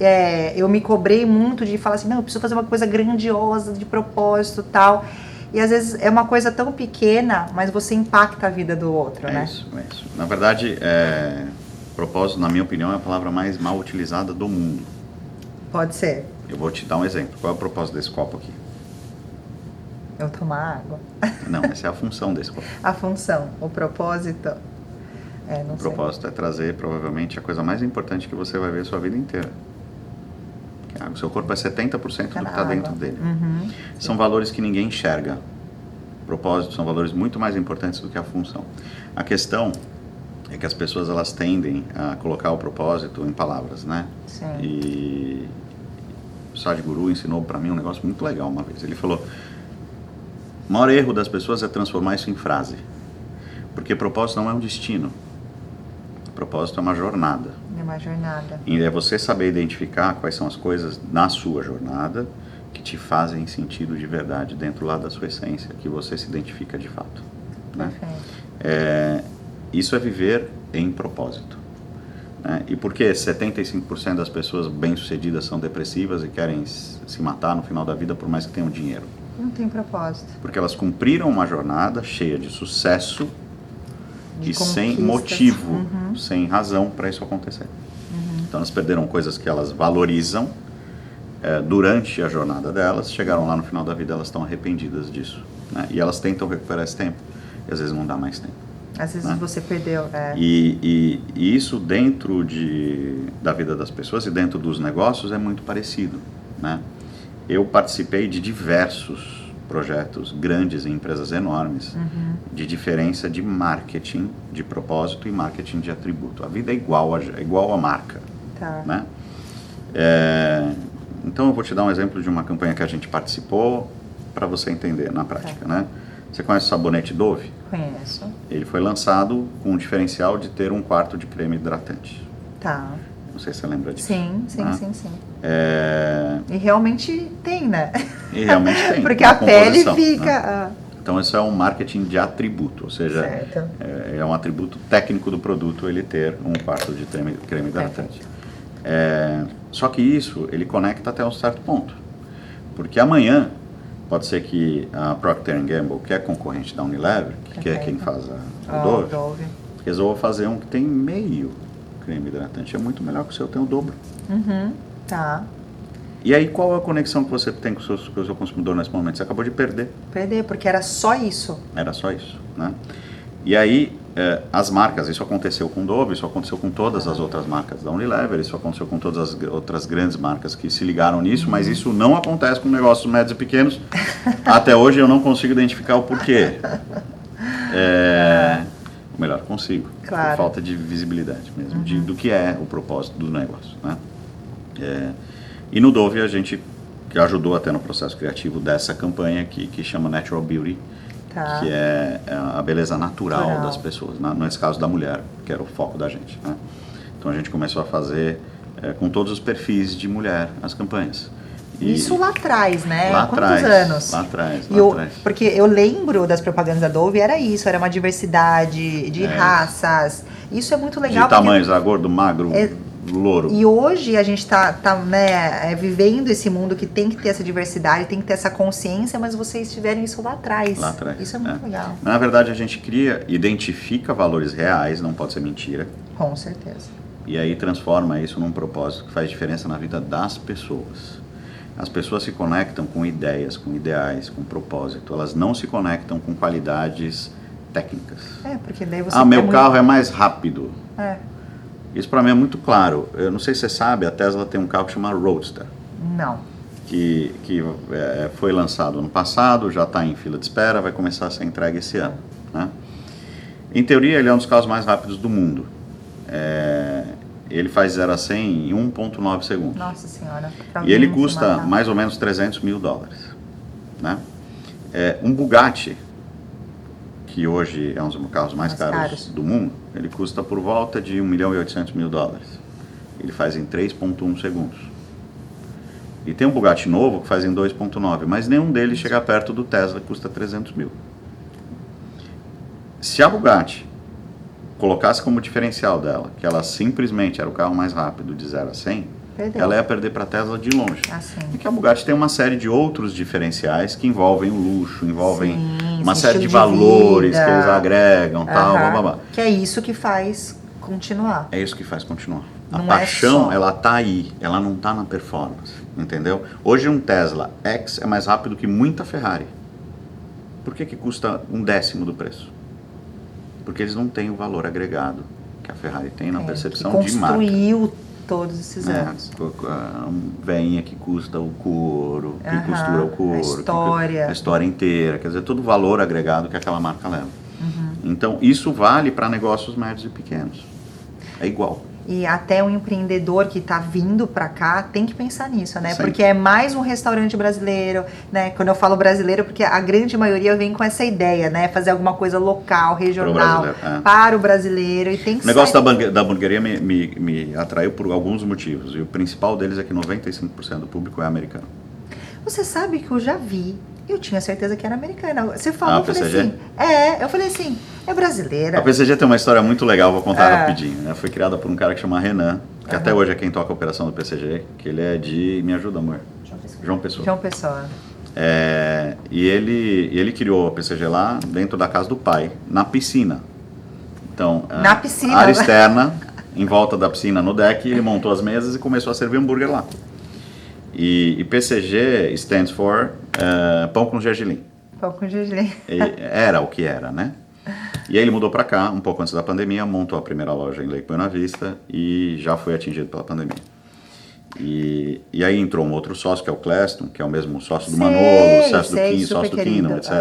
eu me cobrei muito de falar assim, não, eu preciso fazer uma coisa grandiosa de propósito e tal. E às vezes é uma coisa tão pequena, mas você impacta a vida do outro, né? Isso. Na verdade, propósito, na minha opinião, é a palavra mais mal utilizada do mundo. Pode ser. Eu vou te dar um exemplo. Qual é o propósito desse copo aqui? Eu tomar água. Não, essa é a função desse copo. A função, o propósito. Não o propósito é trazer, provavelmente, a coisa mais importante que você vai ver a sua vida inteira. O seu corpo é 70% do que está dentro dele. São valores que ninguém enxerga. Propósitos são valores muito mais importantes do que a função. A questão é que as pessoas elas tendem a colocar o propósito em palavras, né? Sim. E o Sadhguru ensinou para mim um negócio muito legal uma vez. Ele falou, O maior erro das pessoas é transformar isso em frase. Porque propósito não é um destino. Propósito é uma jornada. É uma jornada. E é você saber identificar quais são as coisas na sua jornada que te fazem sentido de verdade dentro lá da sua essência, que você se identifica de fato. Né? Isso é viver em propósito. Né? E por que 75% das pessoas bem-sucedidas são depressivas e querem se matar no final da vida por mais que tenham dinheiro? Não tem propósito. Porque elas cumpriram uma jornada cheia de sucesso de e sem motivo, sem razão para isso acontecer. Então elas perderam coisas que elas valorizam durante a jornada delas, chegaram lá no final da vida, elas estão arrependidas disso. Né? E elas tentam recuperar esse tempo, e às vezes não dá mais tempo. Às vezes você perdeu. E isso dentro da vida das pessoas e dentro dos negócios é muito parecido. Né? Eu participei de diversos projetos grandes em empresas enormes, de diferença de marketing de propósito e marketing de atributo. A vida é igual à marca. Tá. Né? Então eu vou te dar um exemplo de uma campanha que a gente participou para você entender na prática. Né? Você conhece o sabonete Dove? Conheço. Ele foi lançado com um diferencial de ter 1/4 de creme hidratante. Tá. Não sei se você lembra disso. Sim. Né? E realmente tem, né? E realmente tem. Porque a pele fica... Né? Então, isso é um marketing de atributo, ou seja, é um atributo técnico do produto ele ter 1/4 de creme hidratante. Só que isso, ele conecta até um certo ponto. Porque amanhã, pode ser que a Procter & Gamble, que é concorrente da Unilever, que é quem faz o Dove, resolva fazer um que tem meio creme hidratante. É muito melhor que o seu tem o dobro. Tá. E aí, qual é a conexão que você tem com o seu consumidor nesse momento? Você acabou de perder. Porque era só isso. Era só isso, né? E aí, as marcas, isso aconteceu com o Dove, isso aconteceu com todas as outras marcas da Unilever, isso aconteceu com todas as outras grandes marcas que se ligaram nisso, mas isso não acontece com negócios médios e pequenos. Até hoje eu não consigo identificar o porquê. Ou melhor, consigo. Claro. Por falta de visibilidade mesmo, do que é o propósito do negócio, né? E no Dove a gente ajudou até no processo criativo dessa campanha que chama Natural Beauty, que é a beleza natural das pessoas, nesse caso da mulher, que era o foco da gente. Né? Então a gente começou a fazer com todos os perfis de mulher as campanhas. Isso lá atrás, né? Lá Quantos atrás, anos? Lá atrás. Porque eu lembro das propagandas da Dove, era isso, era uma diversidade de raças. Isso é muito legal. De tamanhos, gordo, magro, louro. E hoje a gente tá né, vivendo esse mundo que tem que ter essa diversidade, tem que ter essa consciência, mas vocês tiveram isso lá atrás. Lá atrás. Isso é muito legal. Na verdade, a gente identifica valores reais, não pode ser mentira. Com certeza. E aí transforma isso num propósito que faz diferença na vida das pessoas. As pessoas se conectam com ideias, com ideais, com propósito. Elas não se conectam com qualidades técnicas. Porque daí você... meu carro é mais rápido. É. Isso para mim é muito claro. Eu não sei se você sabe, a Tesla tem um carro que chama Roadster. Não. Que foi lançado ano passado, já está em fila de espera, vai começar a ser entregue esse ano. Né? Em teoria, ele é um dos carros mais rápidos do mundo. Ele faz 0 a 100 em 1,9 segundos. Nossa Senhora. E ele custa mais ou menos $300 mil. Né? Um Bugatti, que hoje é um dos carros mais caros do mundo, ele custa por volta de $1.800.000. Ele faz em 3,1 segundos. E tem um Bugatti novo que faz em 2,9, mas nenhum deles chega perto do Tesla, que custa 300 mil. Se a Bugatti colocasse como diferencial dela, que ela simplesmente era o carro mais rápido de 0 a 100, ela ia perder para a Tesla de longe. Porque a Bugatti tem uma série de outros diferenciais que envolvem o luxo, envolvem uma série de valores que eles agregam, tal, blá, blá, blá. Que é isso que faz continuar. É isso que faz continuar. A Não paixão, ela tá aí, ela não tá na performance, entendeu? Hoje um Tesla X é mais rápido que muita Ferrari. Por que custa 1/10 do preço? Porque eles não têm o valor agregado que a Ferrari tem na percepção de marca. Construiu todos esses anos. A veinha que custa o couro, que costura o couro. A história inteira, quer dizer, todo o valor agregado que aquela marca leva. Então, isso vale para negócios médios e pequenos. É igual. e até um empreendedor que está vindo para cá tem que pensar nisso, né? Sim. Porque é mais um restaurante brasileiro, né? Quando eu falo brasileiro, porque a grande maioria vem com essa ideia, né? Fazer alguma coisa local, regional, para o brasileiro. E tem que o negócio da hamburgueria me atraiu por alguns motivos, e o principal deles é que 95% do público é americano. Você sabe que eu já vi, eu tinha certeza que era americana. Você falou, eu falei PCG? assim, eu falei assim, é brasileira. A PCG tem uma história muito legal, vou contar rapidinho. Né? Foi criada por um cara que chama Renan, que até hoje é quem toca a operação do PCG, que ele é de, me ajuda amor, João Pessoa. João Pessoa. E ele criou a PCG lá dentro da casa do pai, na piscina. Então, na piscina, área externa, em volta da piscina, no deck, ele montou as mesas e começou a servir hambúrguer lá. E PCG stands for pão com gergelim. Pão com gergelim. Era o que era, né? E aí ele mudou para cá, um pouco antes da pandemia, montou a primeira loja em Lake Buena Vista e já foi atingido pela pandemia. E aí entrou um outro sócio, que é o Cleston, que é o mesmo sócio do Manolo, sócio do Kino, etc.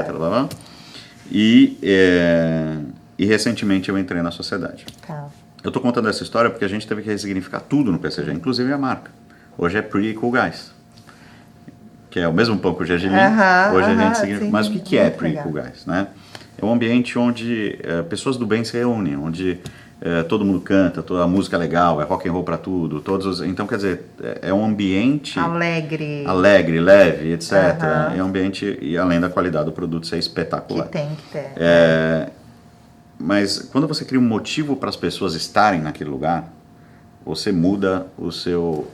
E recentemente eu entrei na sociedade. Tá. Eu estou contando essa história porque a gente teve que ressignificar tudo no PCG, inclusive a marca. Hoje é Pretty Cool Guys, que é o mesmo pão com gergelim. Hoje a gente significa. Mas o que é Pretty Cool Guys, né? É um ambiente onde pessoas do bem se reúnem, onde todo mundo canta, toda a música é legal, é rock and roll para tudo, então quer dizer, é um ambiente alegre, leve, etc. É um ambiente, e além da qualidade do produto ser espetacular. Que tem que ter. Mas quando você cria um motivo para as pessoas estarem naquele lugar, você muda o seu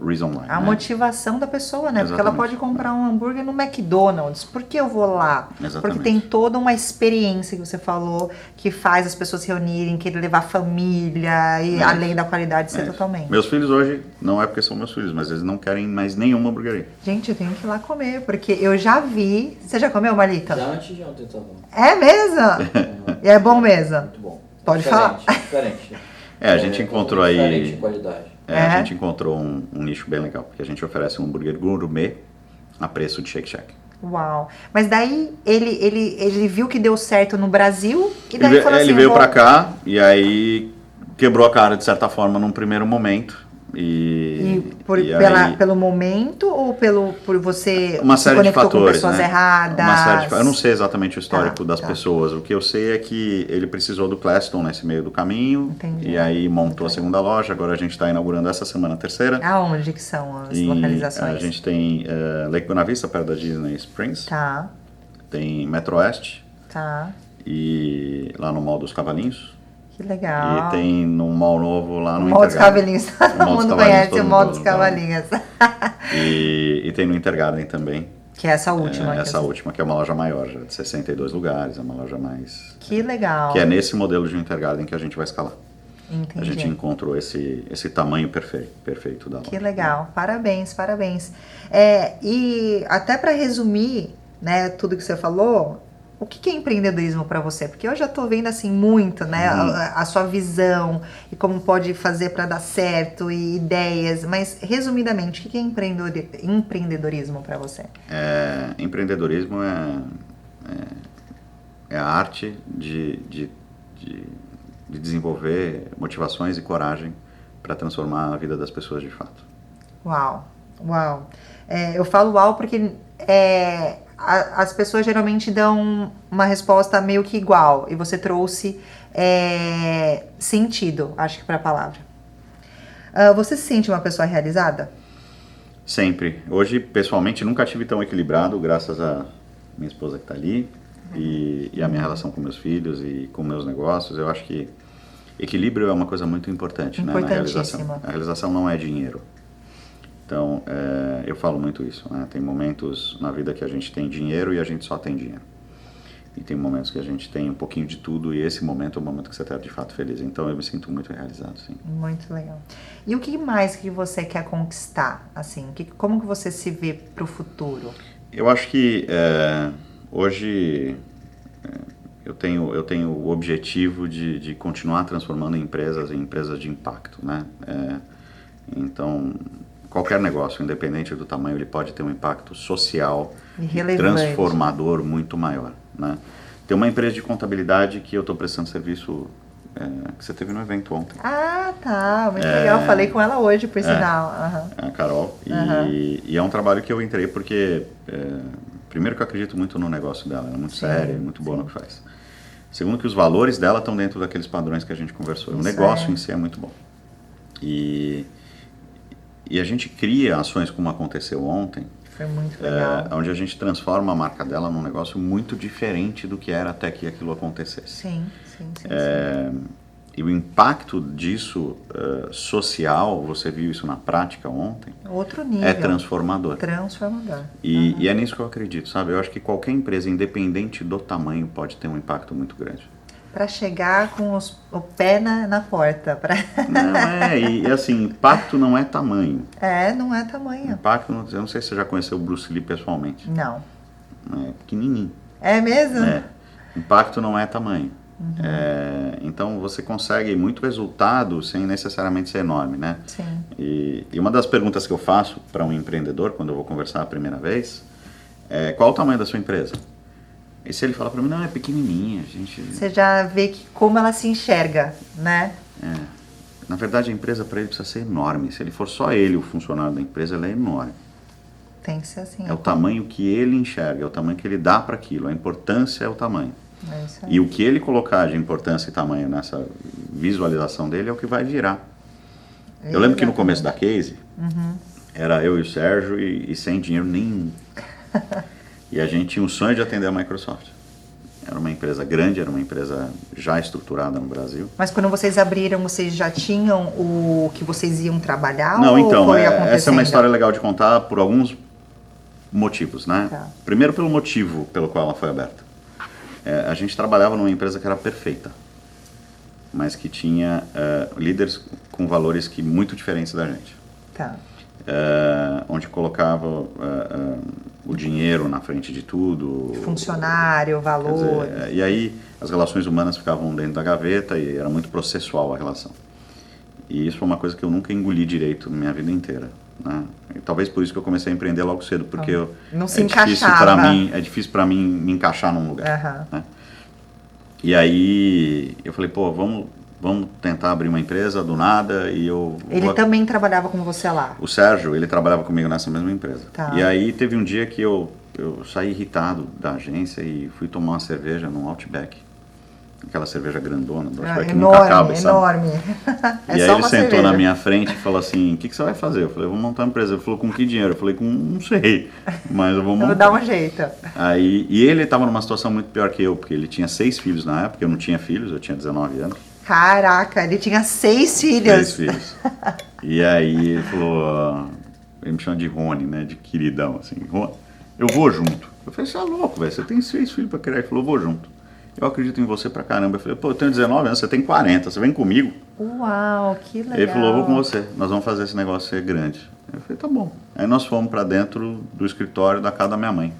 reason why. A motivação da pessoa, né? Exatamente. Porque ela pode comprar um hambúrguer no McDonald's. Por que eu vou lá? Exatamente. Porque tem toda uma experiência que você falou que faz as pessoas se reunirem, querer levar família e além da qualidade ser totalmente. Meus filhos hoje, não é porque são meus filhos, mas eles não querem mais nenhuma hamburgueria. Gente, eu tenho que ir lá comer, porque eu já vi... Você já comeu, Marita? Já antes de ontem, tá bom. É mesmo? E é bom mesmo? Muito bom. Pode falar? Diferente. A gente encontrou aí... Diferente em qualidade. A gente encontrou um nicho bem legal, porque a gente oferece um hambúrguer gourmet a preço de Shake Shack. Uau! Mas daí ele viu que deu certo no Brasil e daí falou assim... Ele veio pra cá e aí quebrou a cara de certa forma num primeiro momento. Pelo momento ou por você uma série de fatores, com pessoas erradas? Eu não sei exatamente o histórico das pessoas. O que eu sei é que ele precisou do Cleston nesse meio do caminho. Entendi. E aí montou a segunda loja. Agora a gente está inaugurando essa semana a terceira. Aonde que são as localizações? A gente tem Lake Buena Vista, perto da Disney Springs. Tá. Tem Metro Oeste. Tá. E lá no Mall dos Cavalinhos. Que legal. E tem no Mall Novo lá no Intergarden. Mall dos Cavalinhos, todo mundo conhece o Mall dos Cavalinhos. E tem no Intergarden também. Que é essa última. Essa última, que é uma loja maior, já de 62 lugares, é uma loja mais... Que legal. Que é nesse modelo de Intergarden que a gente vai escalar. Entendi. A gente encontrou esse tamanho perfeito da loja. Que legal, parabéns. E até para resumir, né, tudo que você falou... O que é empreendedorismo para você? Porque eu já estou vendo assim muito, né, a sua visão e como pode fazer para dar certo e ideias, mas resumidamente, o que é empreendedorismo para você? Empreendedorismo é a arte de desenvolver motivações e coragem para transformar a vida das pessoas de fato. Uau. Eu falo uau porque as pessoas geralmente dão uma resposta meio que igual e você trouxe sentido, acho que para a palavra. Você se sente uma pessoa realizada? Sempre. Hoje, pessoalmente, nunca tive tão equilibrado, graças a minha esposa que está ali e a minha relação com meus filhos e com meus negócios. Eu acho que equilíbrio é uma coisa muito importante, né, na realização. A realização não é dinheiro. Então, eu falo muito isso, né? Tem momentos na vida que a gente tem dinheiro e a gente só tem dinheiro. E tem momentos que a gente tem um pouquinho de tudo e esse momento é o momento que você está de fato feliz. Então, eu me sinto muito realizado, sim. Muito legal. E o que mais que você quer conquistar? Assim, como que você se vê para o futuro? Eu acho que hoje eu tenho o objetivo de continuar transformando empresas em empresas de impacto, né? Então... Qualquer negócio, independente do tamanho, ele pode ter um impacto social e transformador muito maior, né? Tem uma empresa de contabilidade que eu estou prestando serviço que você teve no evento ontem. Ah, tá. Muito legal. Falei com ela hoje, por sinal. A Carol. E é um trabalho que eu entrei porque, primeiro que eu acredito muito no negócio dela. Ela é muito séria, muito boa no que faz. Segundo que os valores dela estão dentro daqueles padrões que a gente conversou. O negócio em si é muito bom. E a gente cria ações como aconteceu ontem. Foi muito legal. Onde a gente transforma a marca dela num negócio muito diferente do que era até que aquilo acontecesse. Sim. E o impacto disso social, você viu isso na prática ontem, outro nível. é transformador. E é nisso que eu acredito, sabe? Eu acho que qualquer empresa, independente do tamanho, pode ter um impacto muito grande. Para chegar com o pé na porta. Não, e assim, impacto não é tamanho. Não é tamanho. Impacto, eu não sei se você já conheceu o Bruce Lee pessoalmente. Não. É pequenininho. É mesmo? Impacto não é tamanho. Então você consegue muito resultado sem necessariamente ser enorme, né? Sim. E uma das perguntas que eu faço para um empreendedor quando eu vou conversar a primeira vez é: qual o tamanho da sua empresa? E se ele fala para mim: não, é pequenininha, gente. Você já vê como ela se enxerga, né? Na verdade, a empresa para ele precisa ser enorme. Se ele for só ele o funcionário da empresa, ela é enorme. Tem que ser assim. É o tamanho que ele enxerga, é o tamanho que ele dá para aquilo. A importância é o tamanho. É isso aí. E o que ele colocar de importância e tamanho nessa visualização dele é o que vai virar. Eu lembro que no começo da case, era eu e o Sérgio e sem dinheiro nenhum. E a gente tinha o sonho de atender a Microsoft. Era uma empresa grande, era uma empresa já estruturada no Brasil. Mas quando vocês abriram, vocês já tinham o que vocês iam trabalhar? Não, então, foi essa é uma história legal de contar por alguns motivos, né? Tá. Primeiro pelo motivo pelo qual ela foi aberta. A gente trabalhava numa empresa que era perfeita, mas que tinha líderes com valores muito diferentes da gente. Tá. Onde colocava o dinheiro na frente de tudo. Funcionário, valor. E aí as relações humanas ficavam dentro da gaveta e era muito processual a relação. E isso foi uma coisa que eu nunca engoli direito na minha vida inteira. Né? E talvez por isso que eu comecei a empreender logo cedo, porque não se encaixava. É difícil para mim me encaixar num lugar. Né? E aí eu falei, pô, vamos tentar abrir uma empresa do nada. E ele também trabalhava com você lá? O Sérgio, ele trabalhava comigo nessa mesma empresa. Tá. E aí teve um dia que eu saí irritado da agência e fui tomar uma cerveja num Outback. Aquela cerveja grandona do Outback que nunca acaba, sabe? Enorme. E aí ele sentou na minha frente e falou assim: o que você vai fazer? Eu falei: vou montar uma empresa. Ele falou: com que dinheiro? Eu falei: não sei, mas eu vou montar. Eu vou dar um jeito. E ele estava numa situação muito pior que eu, porque ele tinha 6 filhos na época, eu não tinha filhos, eu tinha 19 anos. Caraca, ele tinha 6 filhos. 6 filhos. E aí ele falou, ele me chama de Rony, né, de queridão, assim: eu vou junto. Eu falei: você é louco, velho, você tem 6 filhos pra criar. Ele falou: eu vou junto. Eu acredito em você pra caramba. Eu falei: pô, eu tenho 19 anos, você tem 40, você vem comigo? Uau, que legal. Ele falou: eu vou com você, nós vamos fazer esse negócio ser grande. Eu falei: tá bom. Aí nós fomos pra dentro do escritório da casa da minha mãe.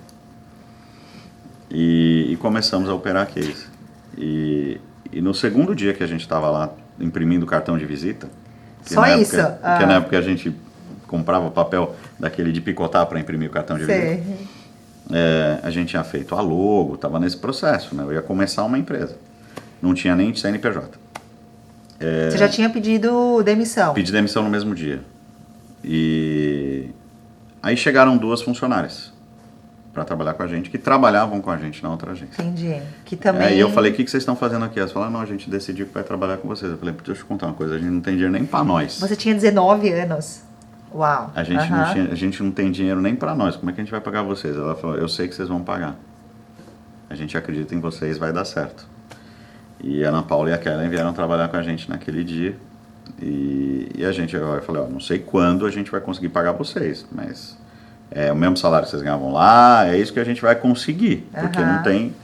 E começamos a operar a case. E no segundo dia que a gente estava lá imprimindo o cartão de visita... Só isso? Porque na época a gente comprava papel daquele de picotar para imprimir o cartão de visita. A gente tinha feito a logo, estava nesse processo, né? Eu ia começar uma empresa. Não tinha nem CNPJ. Você já tinha pedido demissão? Pedi demissão no mesmo dia. E aí chegaram 2 funcionárias para trabalhar com a gente, que trabalhavam com a gente na outra agência. Entendi. Que também... Aí eu falei: o que vocês estão fazendo aqui? Elas falaram: não, a gente decidiu que vai trabalhar com vocês. Eu falei: deixa eu contar uma coisa, a gente não tem dinheiro nem para nós. Você tinha 19 anos. Uau. A gente não tem dinheiro nem para nós, como é que a gente vai pagar vocês? Ela falou: eu sei que vocês vão pagar. A gente acredita em vocês, vai dar certo. E a Ana Paula e a Kellen vieram trabalhar com a gente naquele dia. E eu falei: não sei quando a gente vai conseguir pagar vocês, mas é o mesmo salário que vocês ganhavam lá, é isso que a gente vai conseguir. Porque não tem...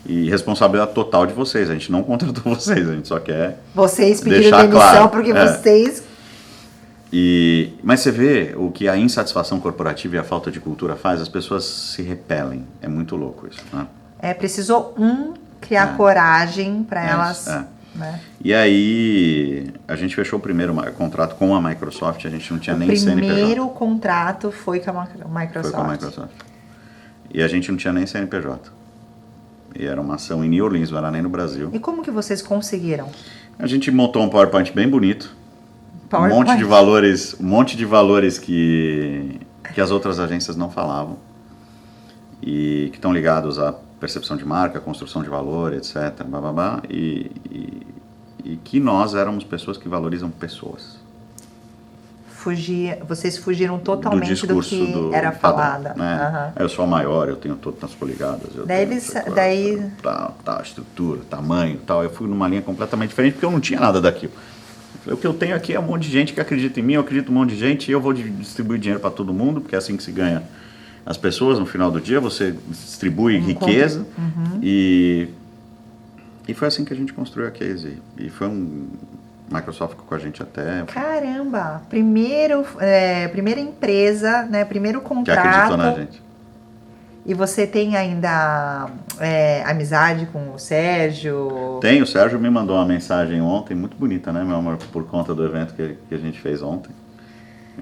E responsabilidade total de vocês, a gente não contratou vocês, a gente só quer... Vocês pediram demissão claro, porque vocês... Mas você vê o que a insatisfação corporativa e a falta de cultura faz, as pessoas se repelem. É muito louco isso, né? Precisou criar coragem para elas... Né? E aí a gente fechou o primeiro contrato com a Microsoft, a gente não tinha nem CNPJ. O primeiro contrato foi com a Microsoft. Foi com a Microsoft. E a gente não tinha nem CNPJ. E era uma ação em New Orleans, não era nem no Brasil. E como que vocês conseguiram? A gente montou um PowerPoint bem bonito. Um PowerPoint. Um monte de valores que as outras agências não falavam. E que estão ligados à percepção de marca, construção de valor, etc. Blá, e que nós éramos pessoas que valorizam pessoas. Vocês fugiram totalmente do que era falado. Né? Eu sou a maior, eu tenho tantas polegadas. Tá, estrutura, tamanho e tal. Eu fui numa linha completamente diferente porque eu não tinha nada daquilo. O que eu tenho aqui é um monte de gente que acredita em mim, eu acredito em um monte de gente e eu vou distribuir dinheiro para todo mundo, porque é assim que se ganha as pessoas no final do dia, você distribui riqueza. E foi assim que a gente construiu a Case. E foi Microsoft ficou com a gente até... Caramba! Primeira empresa, né? Primeiro contrato. Que acreditou na gente. E você tem ainda amizade com o Sérgio? Tem, o Sérgio me mandou uma mensagem ontem, muito bonita, né, meu amor? Por conta do evento que a gente fez ontem.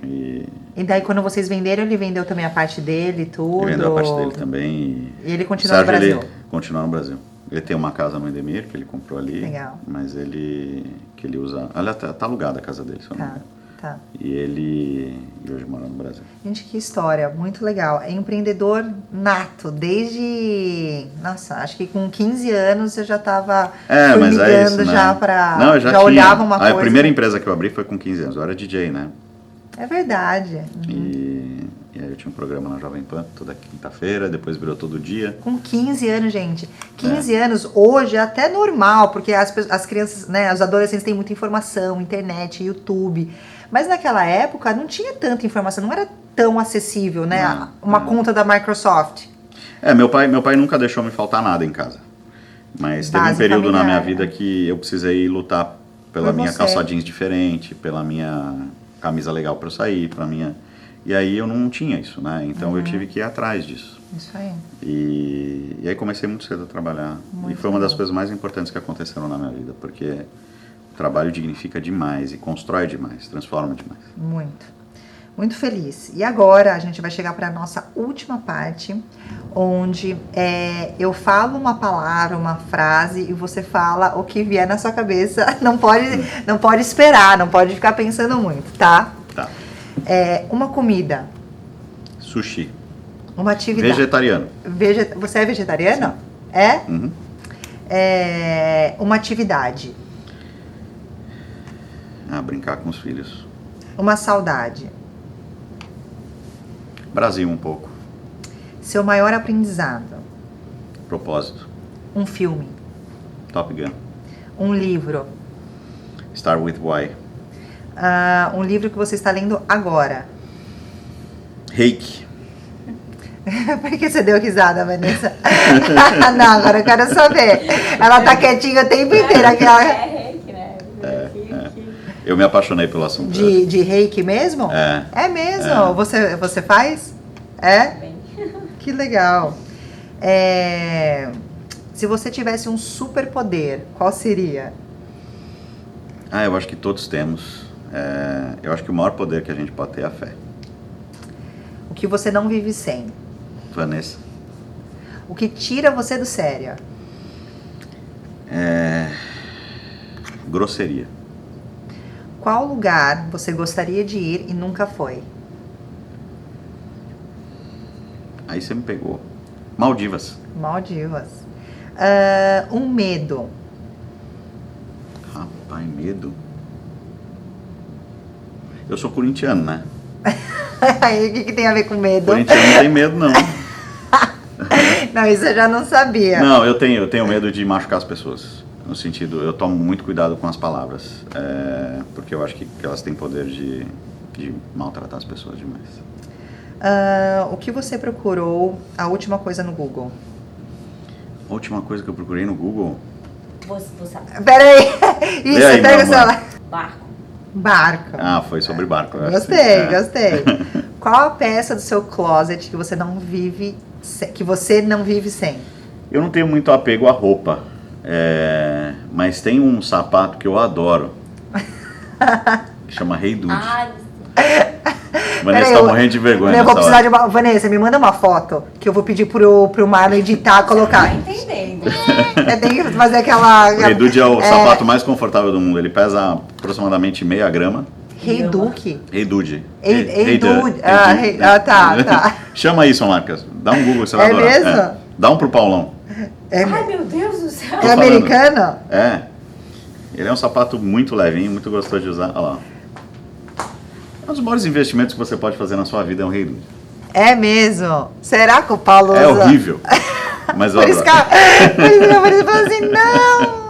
E daí quando vocês venderam, ele vendeu também a parte dele, tudo? Ele vendeu a parte dele também. E ele continua no Brasil? Ele continua no Brasil. Ele tem uma casa no Endemir, que ele comprou ali. Legal. Mas ele usa... Aliás, tá alugada a casa dele, se eu não me engano. Tá. E ele hoje mora no Brasil. Gente, que história, muito legal. É empreendedor nato, desde... Nossa, acho que com 15 anos você já estava formigando já para... Não, eu já tinha. olhava uma coisa... A primeira empresa que eu abri foi com 15 anos, eu era DJ, né? É verdade. E aí eu tinha um programa na Jovem Pan toda quinta-feira, depois virou todo dia. Com 15 anos, gente. 15 anos, hoje é até normal, porque as crianças, né, os adolescentes têm muita informação, internet, YouTube. Mas naquela época não tinha tanta informação, não era tão acessível, né? Uma conta da Microsoft. Meu pai nunca deixou me faltar nada em casa. Mas teve um período na minha vida que eu precisei lutar pela minha calça jeans diferente, pela minha camisa legal para eu sair, E aí eu não tinha isso, né? Então eu tive que ir atrás disso. Isso aí. E aí comecei muito cedo a trabalhar. E foi uma das coisas mais importantes que aconteceram na minha vida, porque o trabalho dignifica demais e constrói demais, transforma demais. Muito. Muito feliz. E agora a gente vai chegar para a nossa última parte, onde eu falo uma palavra, uma frase, e você fala o que vier na sua cabeça. Não pode esperar, não pode ficar pensando muito, tá? Tá. Uma comida. Sushi. Uma atividade. Vegetariano. Você é vegetariano? Sim. É? Uhum. Uma atividade. Brincar com os filhos. Uma saudade. Brasil um pouco. Seu maior aprendizado. Propósito. Um filme. Top Gun. Um livro. Start with Why. Um livro que você está lendo agora. Reiki. Por que você deu risada, Vanessa? Não, agora eu quero saber. Ela tá quietinha o tempo inteiro. Aquela... reiki, né? Eu me apaixonei pelo assunto. De reiki mesmo? É mesmo? Você faz? É? Que legal. Se você tivesse um superpoder, qual seria? Eu acho que todos temos. Eu acho que o maior poder que a gente pode ter é a fé. O que você não vive sem? Vanessa. O que tira você do sério? Grosseria. Qual lugar você gostaria de ir e nunca foi? Aí você me pegou. Maldivas. Maldivas. Um medo. Rapaz, medo. Eu sou corintiano, né? Aí, o que tem a ver com medo? Corintiano não tem medo, não. Não, isso eu já não sabia. Não, eu tenho medo de machucar as pessoas. No sentido, eu tomo muito cuidado com as palavras. Porque eu acho que elas têm poder de maltratar as pessoas demais. O que você procurou, a última coisa no Google? A última coisa que eu procurei no Google... Você sabe. Peraí. Isso, aí, pega o celular. Barco. Foi sobre barco. Eu acho. Gostei. Qual a peça do seu closet que você não vive sem? Eu não tenho muito apego à roupa. Mas tem um sapato que eu adoro. Que chama Rei Dude. Vanessa tá morrendo de vergonha. Eu vou nessa precisar hora. de uma... Vanessa, me manda uma foto que eu vou pedir pro Marlon editar, colocar. Tá entendendo. Tem que fazer aquela... O Heidude é o sapato mais confortável do mundo. Ele pesa aproximadamente meia grama. Rei Duque. Heidude. Heidude. Tá. Chama isso, Marcas. Dá um Google, você vai É adorar. mesmo? Dá um pro Paulão. É, Ai, meu Deus do céu. é americana? É. Ele é um sapato muito levinho, muito gostoso de usar. Olha lá. Um dos maiores investimentos que você pode fazer na sua vida é um Heidude. É mesmo? Será que o Paulo usa? É horrível. Mas Por isso que a Vanessa falou assim, não.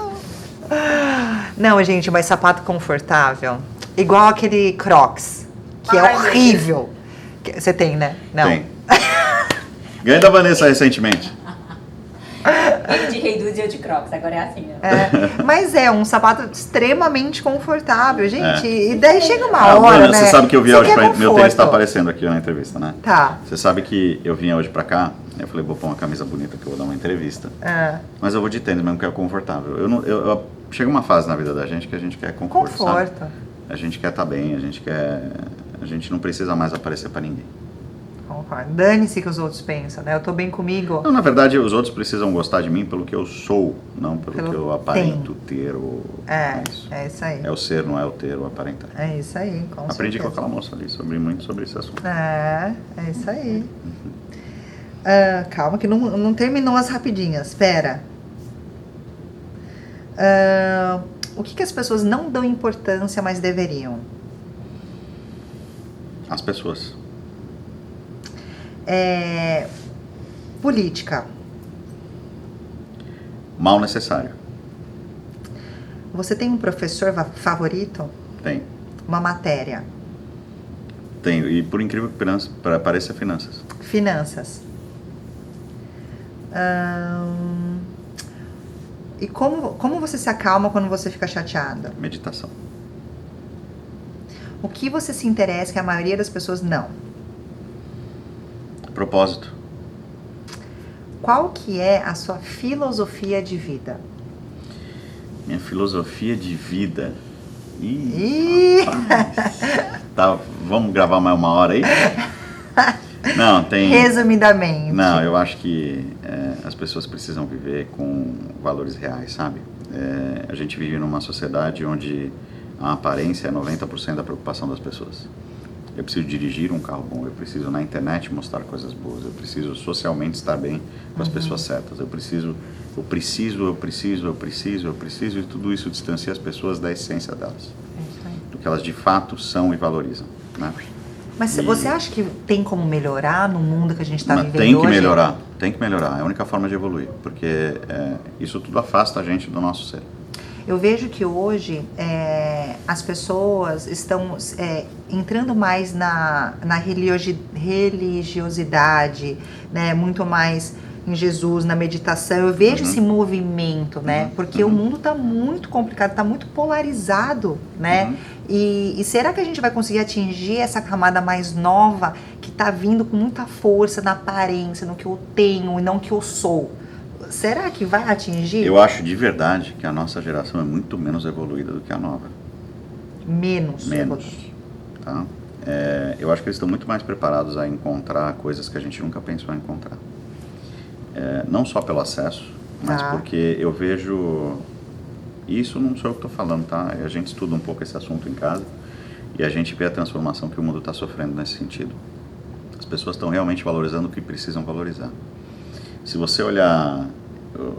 Não, gente, mas sapato confortável. Igual aquele Crocs, que é Ai, horrível. Você tem, né? Não. Tem. Ganhei da Vanessa recentemente. Ele de Rei Dude e eu de Crocs, agora é assim, ó. É, mas é um sapato extremamente confortável, gente. E daí chega uma hora, Bruna, né? você sabe que eu vim Você hoje quer pra... Meu conforto. tênis tá aparecendo aqui na entrevista, né? Tá. Você sabe que eu vinha hoje pra cá, eu falei, vou pôr uma camisa bonita que eu vou dar uma entrevista. É. Mas eu vou de tênis mesmo, que é confortável. Chega uma fase na vida da gente que a gente quer conforto, sabe? A gente quer estar bem, a gente não precisa mais aparecer pra ninguém. Concordo. Dane-se que os outros pensam, né? Eu tô bem comigo. Não, na verdade, os outros precisam gostar de mim pelo que eu sou, não pelo Pelo que eu aparento ter. Ou... É isso aí. É o ser, não é o ter, o aparentar. É isso aí, com Aprendi com certeza. aquela moça ali, muito sobre esse assunto. É isso aí. Calma que não terminou as rapidinhas, espera. O que as pessoas não dão importância, mas deveriam? As pessoas. Política. Mal necessário. Você tem um professor favorito? Tem. Uma matéria? Tenho. E por incrível que pareça, finanças. Finanças. E como você se acalma quando você fica chateada? Meditação. O que você se interessa que a maioria das pessoas não? Propósito. Qual que é a sua filosofia de vida? Minha filosofia de vida. Ih! Rapaz. Tá, vamos gravar mais uma hora aí? Não, tem... Resumidamente. Não, eu acho que as pessoas precisam viver com valores reais, sabe? A gente vive numa sociedade onde a aparência é 90% da preocupação das pessoas. Eu preciso dirigir um carro bom, eu preciso na internet mostrar coisas boas, eu preciso socialmente estar bem com as pessoas certas, eu preciso, e tudo isso distancia as pessoas da essência delas, do que elas de fato são e valorizam, né? Mas você acha que tem como melhorar no mundo que a gente está vivendo hoje? Tem que melhorar, é a única forma de evoluir, porque isso tudo afasta a gente do nosso ser. Eu vejo que hoje as pessoas estão entrando mais na religiosidade, né? Muito mais em Jesus, na meditação. Eu vejo esse movimento, né? Porque o mundo está muito complicado, está muito polarizado, né? E será que a gente vai conseguir atingir essa camada mais nova que está vindo com muita força na aparência, no que eu tenho e não que eu sou? Será que vai atingir? Eu acho de verdade que a nossa geração é muito menos evoluída do que a nova. Menos. Tá? Eu acho que eles estão muito mais preparados a encontrar coisas que a gente nunca pensou em encontrar. Não só pelo acesso, mas porque eu vejo... Isso não sou eu que estou falando, tá? A gente estuda um pouco esse assunto em casa e a gente vê a transformação que o mundo está sofrendo nesse sentido. As pessoas estão realmente valorizando o que precisam valorizar. Se você olhar,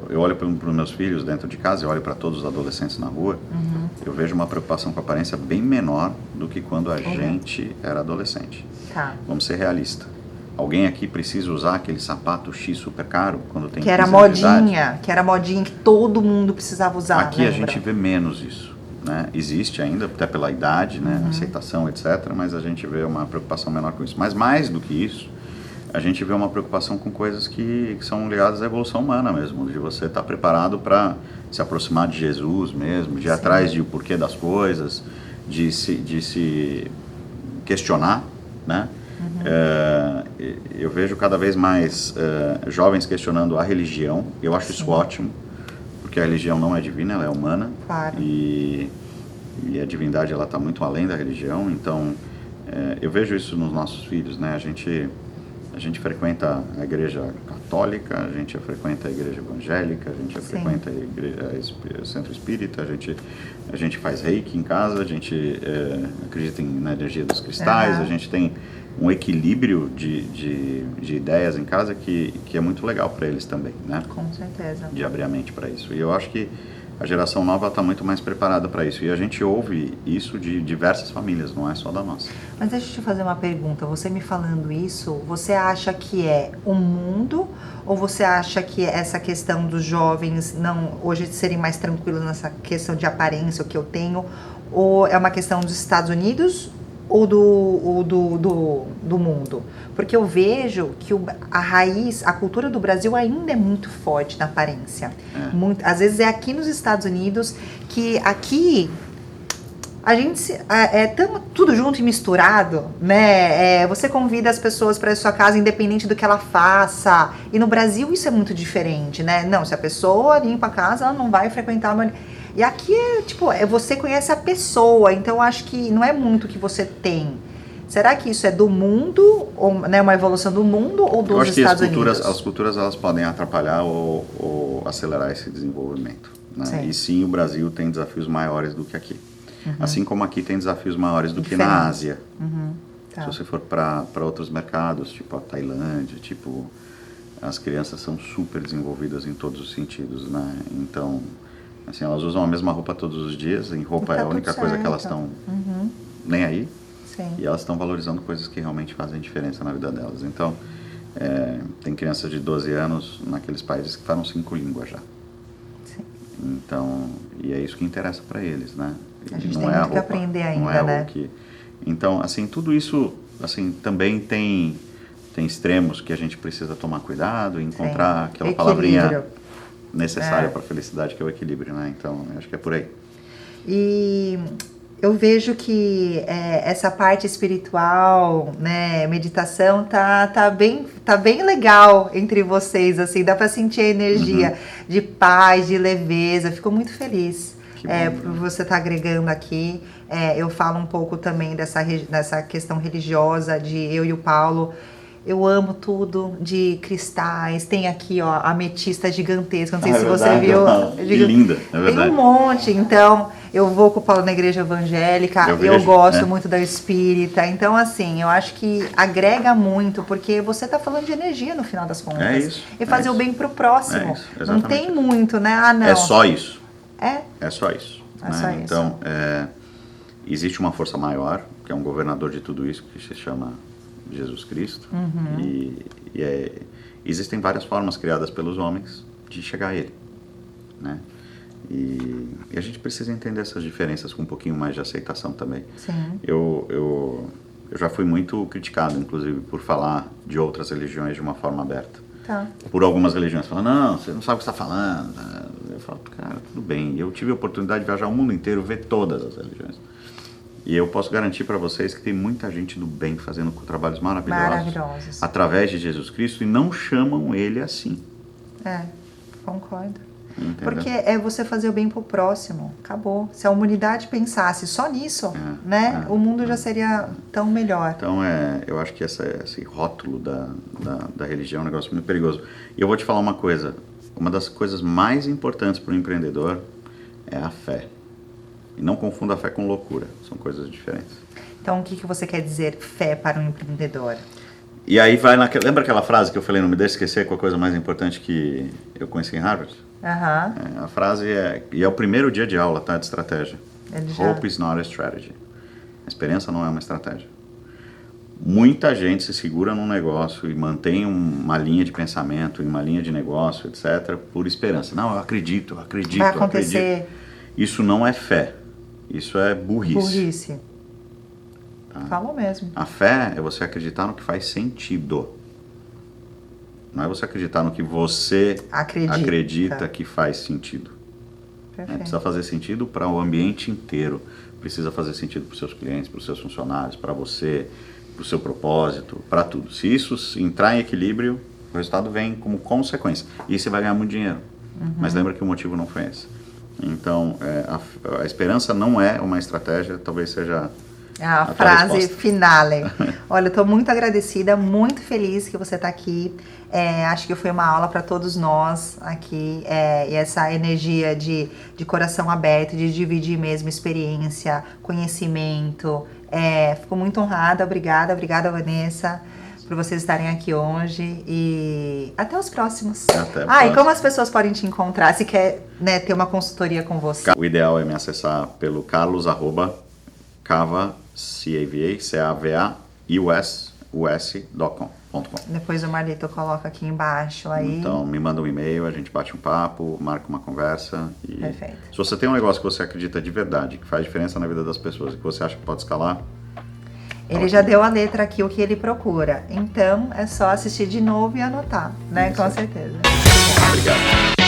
eu olho para os meus filhos dentro de casa, eu olho para todos os adolescentes na rua, eu vejo uma preocupação com a aparência bem menor do que quando a gente era adolescente. Tá. Vamos ser realistas. Alguém aqui precisa usar aquele sapato X super caro quando tem 15 Que era anos de idade? modinha, que era modinha que todo mundo precisava usar. Aqui lembra? a gente vê menos isso, né? Existe ainda, até pela idade, né? Aceitação, etc. Mas a gente vê uma preocupação menor com isso. Mas mais do que isso, a gente vê uma preocupação com coisas que são ligadas à evolução humana mesmo, de você estar preparado para se aproximar de Jesus mesmo, de ir atrás de o porquê das coisas, de se questionar, né? Eu vejo cada vez mais jovens questionando a religião. Eu acho isso ótimo, porque a religião não é divina, ela é humana. Claro. E a divindade ela está muito além da religião, então eu vejo isso nos nossos filhos, né? A gente frequenta a igreja católica, a gente frequenta a igreja evangélica, a gente frequenta o centro espírita, a gente faz reiki em casa, a gente acredita na energia dos cristais, a gente tem um equilíbrio de ideias em casa que é muito legal para eles também, né? Com certeza. De abrir a mente para isso. E eu acho que a geração nova está muito mais preparada para isso. E a gente ouve isso de diversas famílias, não é só da nossa. Mas deixa eu te fazer uma pergunta. Você me falando isso, você acha que é o mundo ou você acha que essa questão dos jovens hoje serem mais tranquilos nessa questão de aparência, o que eu tenho, ou é uma questão dos Estados Unidos ou do mundo? Porque eu vejo que a raiz, a cultura do Brasil ainda é muito forte na aparência. Às vezes é aqui nos Estados Unidos que aqui a gente tudo junto e misturado, né? Você convida as pessoas para a sua casa independente do que ela faça. E no Brasil isso é muito diferente, né? Não, se a pessoa limpa a casa, ela não vai frequentar uma... E aqui você conhece a pessoa, então eu acho que não é muito o que você tem. Será que isso é do mundo, ou, né, uma evolução do mundo ou dos Estados Unidos? As culturas elas podem atrapalhar ou acelerar esse desenvolvimento, né? E sim, o Brasil tem desafios maiores do que aqui. Assim como aqui tem desafios maiores do que na Ásia. Se você for para outros mercados, tipo a Tailândia, as crianças são super desenvolvidas em todos os sentidos, né? Então, assim, elas usam a mesma roupa todos os dias, e roupa é a única coisa que elas estão nem aí. Sim. E elas estão valorizando coisas que realmente fazem diferença na vida delas. Então, tem crianças de 12 anos naqueles países que falam 5 línguas já. Sim. Então, e é isso que interessa para eles, né? A gente tem muito que aprender ainda, né? Então, assim, tudo isso, assim, também tem extremos que a gente precisa tomar cuidado e encontrar aquela palavrinha necessária para a felicidade, que é o equilíbrio, né? Então, eu acho que é por aí. E eu vejo que essa parte espiritual, né, meditação, tá bem legal entre vocês, assim, dá para sentir a energia de paz, de leveza. Fico muito feliz por você estar agregando aqui. Eu falo um pouco também dessa questão religiosa de eu e o Paulo. Eu amo tudo de cristais. Tem aqui, ó, a ametista gigantesca. Não sei se você viu. Que linda, é verdade. Tem um monte. Então, eu vou com o Paulo na igreja evangélica. Eu gosto muito da espírita. Então, assim, eu acho que agrega muito, porque você está falando de energia no final das contas. É isso. E fazer o bem pro próximo. Não tem muito, né? Não. É só isso. É só isso. É só isso. Então, existe uma força maior, que é um governador de tudo isso, que se chama Jesus Cristo. Existem várias formas criadas pelos homens de chegar a Ele, né? E a gente precisa entender essas diferenças com um pouquinho mais de aceitação também. Sim. Eu já fui muito criticado, inclusive, por falar de outras religiões de uma forma aberta. Tá. Por algumas religiões. Falam, não, você não sabe o que você está falando. Eu falo, cara, tudo bem. Eu tive a oportunidade de viajar o mundo inteiro, ver todas as religiões. E eu posso garantir para vocês que tem muita gente do bem fazendo trabalhos maravilhosos através de Jesus Cristo e não chamam Ele assim. Concordo. Entendeu? Porque é você fazer o bem pro próximo. Acabou. Se a humanidade pensasse só nisso, né? O mundo já seria tão melhor. Então, eu acho que esse rótulo da religião é um negócio muito perigoso. E eu vou te falar uma coisa. Uma das coisas mais importantes para o empreendedor é a fé. E não confunda a fé com loucura. São coisas diferentes. Então, o que você quer dizer fé para um empreendedor? E aí vai lembra aquela frase que eu falei, não me deixe esquecer com a coisa mais importante que eu conheci em Harvard? A frase e é o primeiro dia de aula, tá? De estratégia. Hope is not a strategy. A esperança não é uma estratégia. Muita gente se segura num negócio e mantém uma linha de pensamento, uma linha de negócio, etc., por esperança. Não, eu acredito. Vai acontecer. Isso não é fé. Isso é burrice. Tá? Falou mesmo. A fé é você acreditar no que faz sentido. Não é você acreditar no que você acredita que faz sentido. Precisa fazer sentido para o ambiente inteiro. Precisa fazer sentido para os seus clientes, para os seus funcionários, para você, para o seu propósito, para tudo. Se isso entrar em equilíbrio, o resultado vem como consequência. E você vai ganhar muito dinheiro. Mas lembra que o motivo não foi esse. Então, a esperança não é uma estratégia, talvez seja A frase finale. Olha, eu tô muito agradecida, muito feliz que você tá aqui. Acho que foi uma aula para todos nós aqui. E essa energia de coração aberto, de dividir mesmo experiência, conhecimento. Fico muito honrada, obrigada, Vanessa, por vocês estarem aqui hoje. E até os próximos. E como as pessoas podem te encontrar, se quer, né, ter uma consultoria com você? O ideal é me acessar pelo carlos@cava.com. Depois o Marlito coloca aqui embaixo aí. Então me manda um e-mail, a gente bate um papo, marca uma conversa. E perfeito. Se você tem um negócio que você acredita de verdade, que faz diferença na vida das pessoas e que você acha que pode escalar, ele já deu a letra aqui, o que ele procura. Então é só assistir de novo e anotar, né? Com certeza. Obrigado.